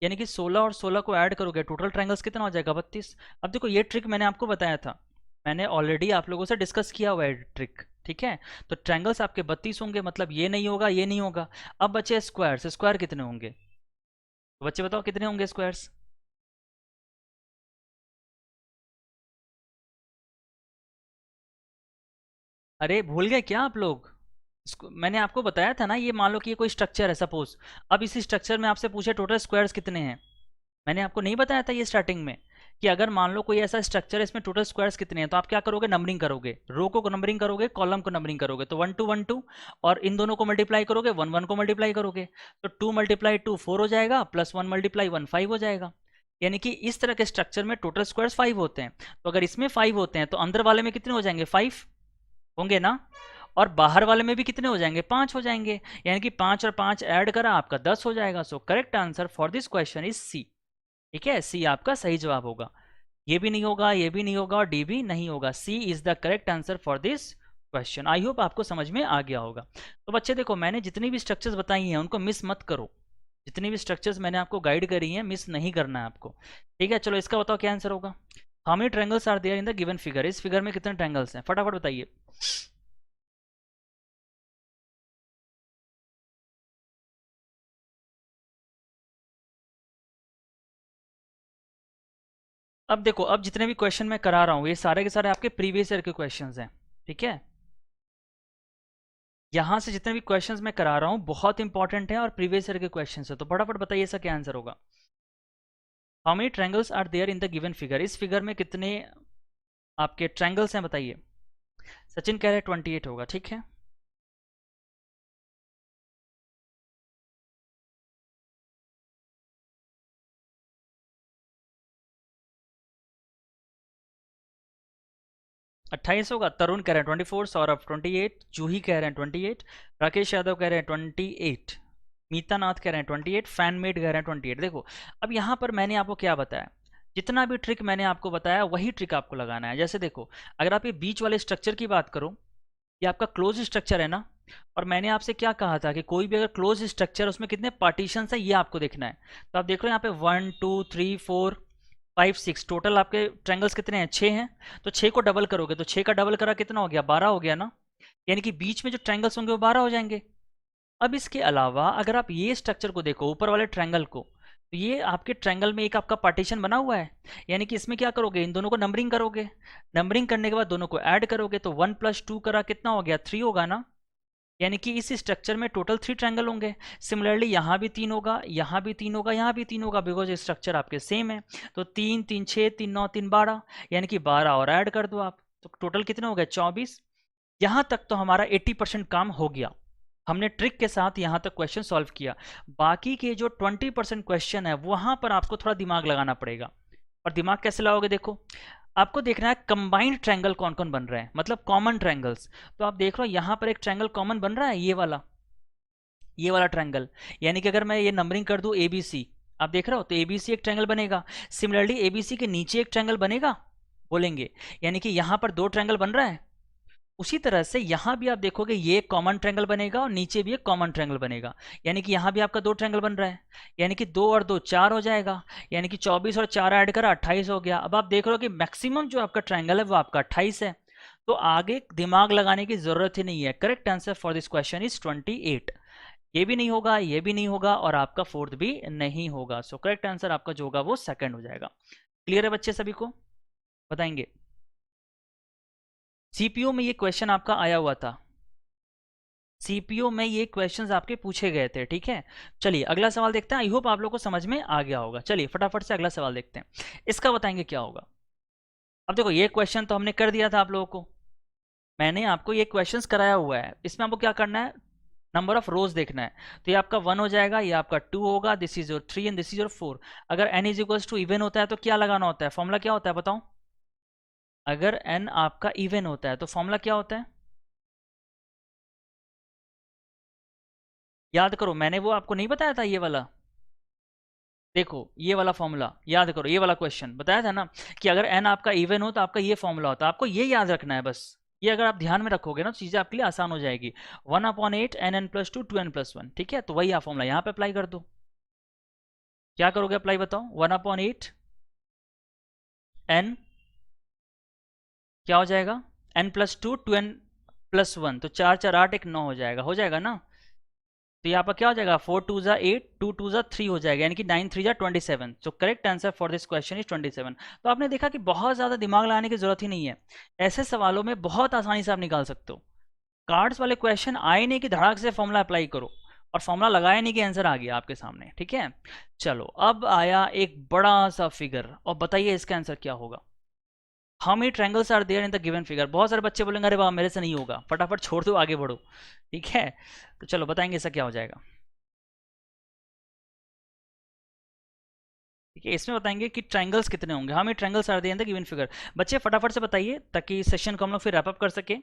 यानी कि 16 और 16 को ऐड करोगे टोटल ट्रायंगल्स कितना हो जाएगा, 32। अब देखो ये ट्रिक मैंने आपको बताया था, मैंने ऑलरेडी आप लोगों से डिस्कस किया हुआ है ट्रिक। ठीक है, तो ट्रायंगल्स आपके 32 होंगे, मतलब ये नहीं होगा ये नहीं होगा। अब बचे स्क्वायर्स, स्क्वायर कितने होंगे, तो बच्चे बताओ कितने होंगे स्क्वायर्स। अरे भूल गए क्या आप लोग। मैंने आपको बताया था ना, ये मान लो कि ये कोई स्ट्रक्चर है सपोज, अब इसी स्ट्रक्चर में आपसे पूछे टोटल स्क्वायर्स कितने हैं। मैंने आपको नहीं बताया था ये स्टार्टिंग में कि अगर मान लो कोई ऐसा स्ट्रक्चर है इसमें टोटल स्क्वायर्स कितने हैं, तो आप क्या करोगे, नंबरिंग करोगे, रो को नंबरिंग करोगे, कॉलम को नंबरिंग करोगे, तो 1 2 1 2, और इन दोनों को मल्टीप्लाई करोगे, 1 1 को मल्टीप्लाई करोगे, तो 2 × 2 4 हो जाएगा, प्लस 1 × 1 5 हो जाएगा। यानी कि इस तरह के स्ट्रक्चर में टोटल स्क्वायर्स 5 होते हैं, तो अगर इसमें 5 होते हैं तो अंदर वाले में कितने हो जाएंगे, 5 होंगे ना, और बाहर वाले में भी कितने हो जाएंगे, 5 हो जाएंगे, यानी कि 5 और 5 ऐड करा आपका 10 हो जाएगा। So correct answer for this question is C. ठीक है, सी आपका सही जवाब होगा। ये भी नहीं होगा, ये भी नहीं होगा और डी भी नहीं होगा। C is the correct answer for this question. I hope आपको समझ में आ गया होगा। तो बच्चे देखो, मैंने जितनी भी स्ट्रक्चर्स बताई हैं उनको मिस मत करो। जितनी भी स्ट्रक्चर्स मैंने आपको गाइड करी हैं मिस नहीं करना है आपको। ठीक है, चलो इसका बताओ क्या आंसर होगा। How many triangles are there in the given figure. इस फिगर में कितने ट्रायंगल्स हैं, फटाफट बताइए। अब देखो, अब जितने भी क्वेश्चन मैं करा रहा हूँ ये सारे के सारे आपके प्रीवियस ईयर के क्वेश्चंस हैं। ठीक है, यहां से जितने भी क्वेश्चंस मैं करा रहा हूँ बहुत इंपॉर्टेंट है और प्रीवियस ईयर के क्वेश्चंस है। तो फटाफट बताइए इसका क्या आंसर होगा। How many triangles are there in the given figure. इस फिगर में कितने आपके ट्रायंगल्स हैं बताइए। सचिन कह रहे हैं 28 होगा। ठीक है, अट्ठाईस होगा। तरुण कह रहे हैं 24, सौरभ 28, जूही कह रहे हैं 28, राकेश यादव कह रहे हैं 28, मीता नाथ कह रहे हैं 28, फैनमेड कह रहे हैं 28। देखो, अब यहाँ पर मैंने आपको क्या बताया, जितना भी ट्रिक मैंने आपको बताया वही ट्रिक आपको लगाना है। जैसे देखो, अगर आप ये बीच वाले स्ट्रक्चर की बात करो, ये आपका क्लोज स्ट्रक्चर है ना, और मैंने आपसे क्या कहा था कि कोई भी अगर क्लोज स्ट्रक्चर उसमें कितने पार्टीशंस है ये आपको देखना है। तो आप देख रहे हो यहाँ पे 1 2 3 4 5 6 टोटल आपके ट्रायंगल्स कितने हैं, 6 हैं। तो 6 को डबल करोगे तो 6 का डबल करा कितना हो गया, 12 हो गया ना। यानी कि बीच में जो ट्रायंगल्स होंगे वो 12 हो जाएंगे। अब इसके अलावा अगर आप ये स्ट्रक्चर को देखो, ऊपर वाले ट्रायंगल को, तो ये आपके ट्रायंगल में एक आपका पार्टीशन बना हुआ है। यानी कि इसमें क्या करोगे, इन दोनों को नंबरिंग करोगे, नंबरिंग करने के बाद दोनों को ऐड करोगे तो 1 + 2 करा कितना हो गया, 3 होगा ना। यानी कि इस स्ट्रक्चर में टोटल 3 ट्रायंगल होंगे। सिमिलरली यहाँ भी 3 होगा, यहाँ भी 3 होगा, यहाँ भी 3 होगा, बिकॉज स्ट्रक्चर आपके सेम है। तो 3 3 6 3 9 3 12, यानी कि 12 और ऐड कर दो आप, तो टोटल कितने हो गए, 24। यहाँ तक तो हमारा 80% काम हो गया। हमने ट्रिक के साथ यहाँ तक क्वेश्चन सॉल्व किया। बाकी के जो 20% क्वेश्चन है वहाँ पर आपको थोड़ा दिमाग लगाना पड़ेगा। और दिमाग कैसे लगाओगे, देखो आपको देखना है कंबाइंड ट्रायंगल कौन कौन बन रहे हैं, मतलब कॉमन ट्रायंगल्स। तो आप देख रहे हो यहाँ पर एक ट्रायंगल कॉमन बन रहा है, ये वाला ट्रायंगल। यानी कि अगर मैं ये नंबरिंग कर दूं ए बी सी, आप देख रहे हो, तो ए बी सी एक ट्रायंगल बनेगा। सिमिलरली ए बी सी के नीचे एक ट्रायंगल बनेगा बोलेंगे, यानी कि यहाँ पर 2 ट्रायंगल बन रहा है। उसी तरह से यहाँ भी आप देखोगे ये एक कॉमन ट्रायंगल बनेगा और नीचे भी एक कॉमन ट्रायंगल बनेगा। यानी कि यहाँ भी आपका 2 ट्रायंगल बन रहा है, यानी कि 2 और 2 4 हो जाएगा। यानी कि 24 और 4 ऐड करा 28 हो गया। अब आप देख रहे हो कि मैक्सिमम जो आपका ट्रायंगल है वो आपका 28 है। तो आगे दिमाग लगाने की जरूरत ही नहीं है। Correct answer for this question is 28। ये भी नहीं होगा, ये भी नहीं होगा और आपका फोर्थ भी नहीं होगा। सो करेक्ट आंसर आपका जो होगा वो सेकंड हो जाएगा। क्लियर है बच्चे, सभी को बताएंगे। सीपीओ में ये क्वेश्चन आपका आया हुआ था, सीपीओ में ये क्वेश्चंस आपके पूछे गए थे। ठीक है, चलिए अगला सवाल देखते हैं। आई होप आप लोगों को समझ में आ गया होगा। चलिए फटाफट से अगला सवाल देखते हैं, इसका बताएंगे क्या होगा। अब देखो, ये क्वेश्चन तो हमने कर दिया था आप लोगों को, मैंने आपको ये क्वेश्चंस कराया हुआ है। इसमें आपको क्या करना है, नंबर ऑफ रोज देखना है। तो ये आपका 1 हो जाएगा, ये आपका 2 होगा, this is your 3 and this is your 4। अगर n is equals to even होता है तो क्या लगाना होता है, फॉर्मूला क्या होता है बताओ। अगर n आपका इवन होता है तो फॉर्मूला क्या होता है, याद करो, मैंने वो आपको नहीं बताया था ये वाला। देखो ये वाला फॉर्मूला याद करो, ये वाला क्वेश्चन बताया था ना कि अगर n आपका इवन हो तो आपका ये फॉर्मूला होता है। आपको ये याद रखना है बस। ये अगर आप ध्यान में रखोगे ना तो चीज़ें आपके लिए आसान हो जाएगी। 1/8 nn+2 2n+1। ठीक है, तो वही आप फॉर्मूला यहाँ पे अप्लाई कर दो। क्या करोगे अप्लाई बताओ, 1/8 n क्या हो जाएगा, n+2 2n+1, तो 4 4 8 1 9 हो जाएगा ना। तो यहाँ पर क्या हो जाएगा, 4 2 ज़ा 8 2 2 ज़ा 3 हो जाएगा, यानी कि 9 3 ज़ा 27। सो correct answer for this question is 27। तो आपने देखा कि बहुत ज़्यादा दिमाग लगाने की जरूरत ही नहीं है, ऐसे सवालों में बहुत आसानी से आप निकाल सकते हो। कार्ड्स वाले क्वेश्चन आए नहीं कि धड़ाक से फॉर्मूला अप्लाई करो, और फॉर्मूला लगाया नहीं कि आंसर आ गया आपके सामने। ठीक है, चलो अब आया एक बड़ा सा फिगर, और बताइए इसका आंसर क्या होगा। How many triangles are there in the given figure. बहुत सारे बच्चे बोलेंगे अरे वाह मेरे से नहीं होगा, फटाफट छोड़ दो आगे बढ़ो। ठीक है, तो चलो बताएंगे इसका क्या हो जाएगा। ठीक है, इसमें बताएंगे कि ट्रायंगल्स कितने होंगे। हाँ, triangles are there in the given figure. बच्चे फटाफट से बताइए ताकि सेशन को हम लोग फिर रैप अप कर सके।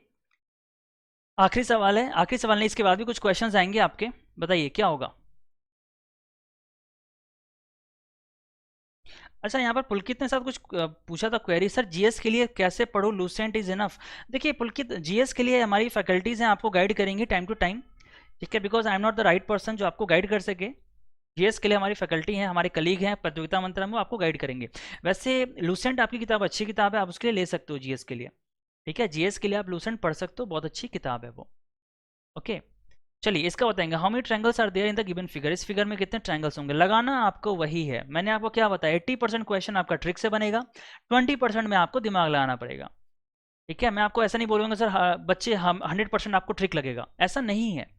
आखिरी सवाल है, आखिरी सवाल नहीं, इसके बाद भी कुछ क्वेश्चंस आएंगे आपके। बताइए क्या होगा। अच्छा, यहाँ पर पुलकित ने साथ कुछ पूछा था क्वेरी, सर जीएस के लिए कैसे पढ़ूँ, लूसेंट इज इनफ। देखिए पुलकित, जीएस के लिए हमारी फैकल्टीज़ हैं, आपको गाइड करेंगी टाइम टू टाइम। ठीक है, because I am not the right person जो आपको गाइड कर सके। जीएस के लिए हमारी फैकल्टी हैं, हमारे कलीग हैं प्रतियोगिता मंत्र में, वो आपको गाइड करेंगे। वैसे लूसेंट आपकी किताब अच्छी किताब है, आप उसके लिए ले सकते हो जीएस के लिए। ठीक है, जीएस के लिए आप लूसेंट पढ़ सकते हो, बहुत अच्छी किताब है वो। ओके, चलिए इसका बताएंगे। How many triangles are there in the given figure. इस फिगर में कितने ट्रायंगल्स होंगे, लगाना आपको वही है। मैंने आपको क्या बताया, 80% क्वेश्चन आपका ट्रिक से बनेगा, 20% में आपको दिमाग लगाना पड़ेगा। ठीक है, मैं आपको ऐसा नहीं बोलूँगा सर बच्चे हम 100% आपको ट्रिक लगेगा, ऐसा नहीं है।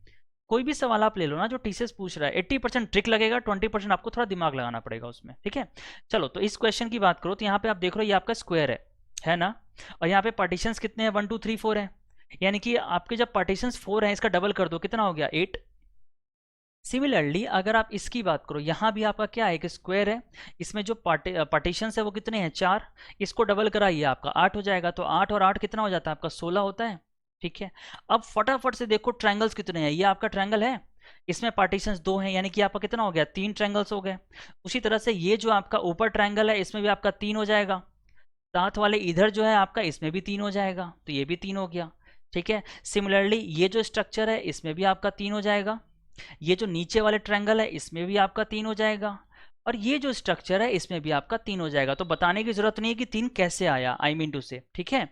कोई भी सवाल आप ले लो ना जो टीसीएस पूछ रहा है, 80% ट्रिक लगेगा, 20% आपको थोड़ा दिमाग लगाना पड़ेगा उसमें। ठीक है, चलो तो इस क्वेश्चन की बात करो तो यहाँ पे आप देख रहे हो ये आपका स्क्वायर है ना, और यहाँ पे पार्टीशंस कितने हैं, 1 2 3 4 है, यानी कि आपके जब पार्टीशंस 4 हैं, इसका डबल कर दो, कितना हो गया 8। सिमिलरली अगर आप इसकी बात करो, यहाँ भी आपका क्या है, एक स्क्वायर है, इसमें जो पार्टीशंस है वो कितने हैं 4, इसको डबल कराइए आपका 8 हो जाएगा, तो 8 और 8 कितना हो जाता है आपका 16 होता है। ठीक है, अब फटाफट से देखो ट्रायंगल्स कितने हैं, ये आपका ट्रायंगल है, इसमें पार्टीशंस 2 हैं, यानी कि आपका कितना हो गया 3 ट्रायंगल्स हो गए। उसी तरह से ये जो आपका ऊपर ट्रायंगल है इसमें भी आपका 3 हो जाएगा, साथ वाले इधर जो है आपका इसमें भी 3 हो जाएगा, तो ये भी 3 हो गया। ठीक है, सिमिलरली ये जो स्ट्रक्चर है इसमें भी आपका 3 हो जाएगा, ये जो नीचे वाले ट्रायंगल है इसमें भी आपका 3 हो जाएगा, और ये जो स्ट्रक्चर है इसमें भी आपका 3 हो जाएगा। तो बताने की जरूरत नहीं है कि 3 कैसे आया, आई मीन टू से। ठीक है,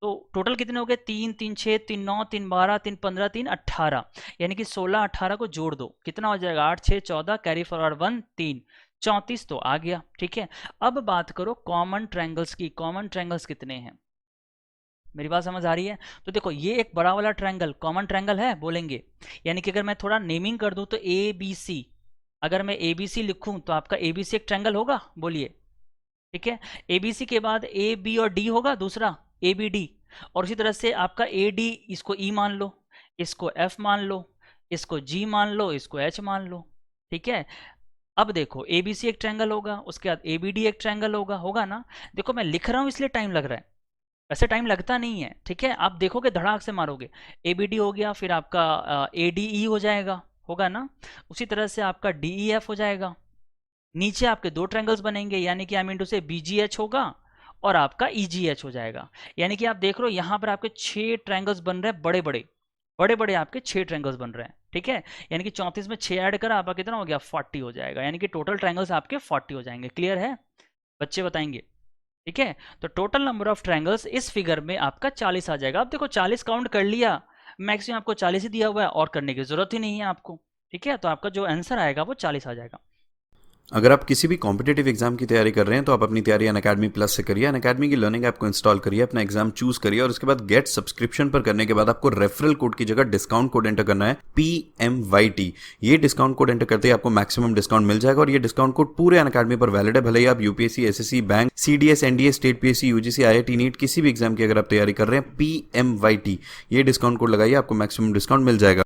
तो टोटल कितने हो गए, 3 3 6 3 9 3 12 3 15 3 18, यानी कि 16 18 को जोड़ दो, कितना हो जाएगा 8 6 14, कैरी फॉरवर्ड 1 3, 34 तो आ गया। ठीक है, अब बात करो कॉमन ट्रायंगल्स की, कॉमन ट्रायंगल्स कितने हैं, मेरी बात समझ आ रही है। तो देखो ये एक बड़ा वाला ट्रायंगल कॉमन ट्रायंगल है बोलेंगे, यानी कि अगर मैं थोड़ा नेमिंग कर दूं तो ए बी सी, अगर मैं ए बी सी लिखूं तो आपका ए बी सी एक ट्रायंगल होगा, बोलिए। ठीक है, ए बी सी के बाद ए बी और डी होगा दूसरा, ए बी डी, और उसी तरह से आपका ए डी, इसको ई मान लो, इसको एफ मान लो, इसको जी मान लो, इसको एच मान लो। ठीक है, अब देखो ए बी सी एक ट्रायंगल होगा, उसके बाद ए बी डी एक ट्रायंगल होगा, होगा ना। देखो मैं लिख रहा हूँ इसलिए टाइम लग रहा है, वैसे टाइम लगता नहीं है। ठीक है, आप देखोगे धड़ाक से मारोगे, ए बी डी हो गया, फिर आपका ए डी ई हो जाएगा, होगा ना। उसी तरह से आपका डी ई एफ हो जाएगा, नीचे आपके 2 ट्रायंगल्स बनेंगे, यानी कि आई मीन टू से बी जी एच होगा और आपका ई जी एच हो जाएगा। यानी कि आप देख रहे हो यहाँ पर आपके 6 ट्रायंगल्स बन रहे हैं, बड़े बड़े बड़े बड़े आपके 6 ट्रायंगल्स बन रहे हैं। ठीक है, यानी कि 34 में 6 ऐड करा आपका कितना हो गया 40 हो जाएगा, यानी कि टोटल ट्रायंगल्स आपके 40 हो जाएंगे। क्लियर है, बच्चे बताएंगे। ठीक है, तो टोटल नंबर ऑफ ट्रायंगल्स इस फिगर में आपका 40 आ जाएगा। अब देखो 40 काउंट कर लिया, मैक्सिमम आपको 40 ही दिया हुआ है, और करने की जरूरत ही नहीं है आपको। ठीक है, तो आपका जो आंसर आएगा वो 40 आ जाएगा। अगर आप किसी भी कॉम्पिटेटिव एग्जाम की तैयारी कर रहे हैं तो आप अपनी तैयारी अनअकैडमी प्लस से करिए। अनअकैडमी की लर्निंग ऐप को इंस्टॉल करिए, अपना एग्जाम चूज करिए और उसके बाद गेट सब्सक्रिप्शन पर करने के बाद आपको रेफरल कोड की जगह डिस्काउंट कोड एंटर करना है PMYT। ये डिस्काउंट कोड एंटर करते ही आपको मैक्सिमम डिस्काउंट मिल जाएगा और ये डिस्काउंट कोड पूरे अनअकैडमी पर वैलिड है। भले ही आप UPSC, SSC, bank, CDS, NDA, state PSC, UGC, IIT, NEET किसी भी एग्जाम की अगर आप तैयारी कर रहे हैं, PMYT ये डिस्काउंट कोड लगाइए, आपको मैक्सिमम डिस्काउंट मिल जाएगा।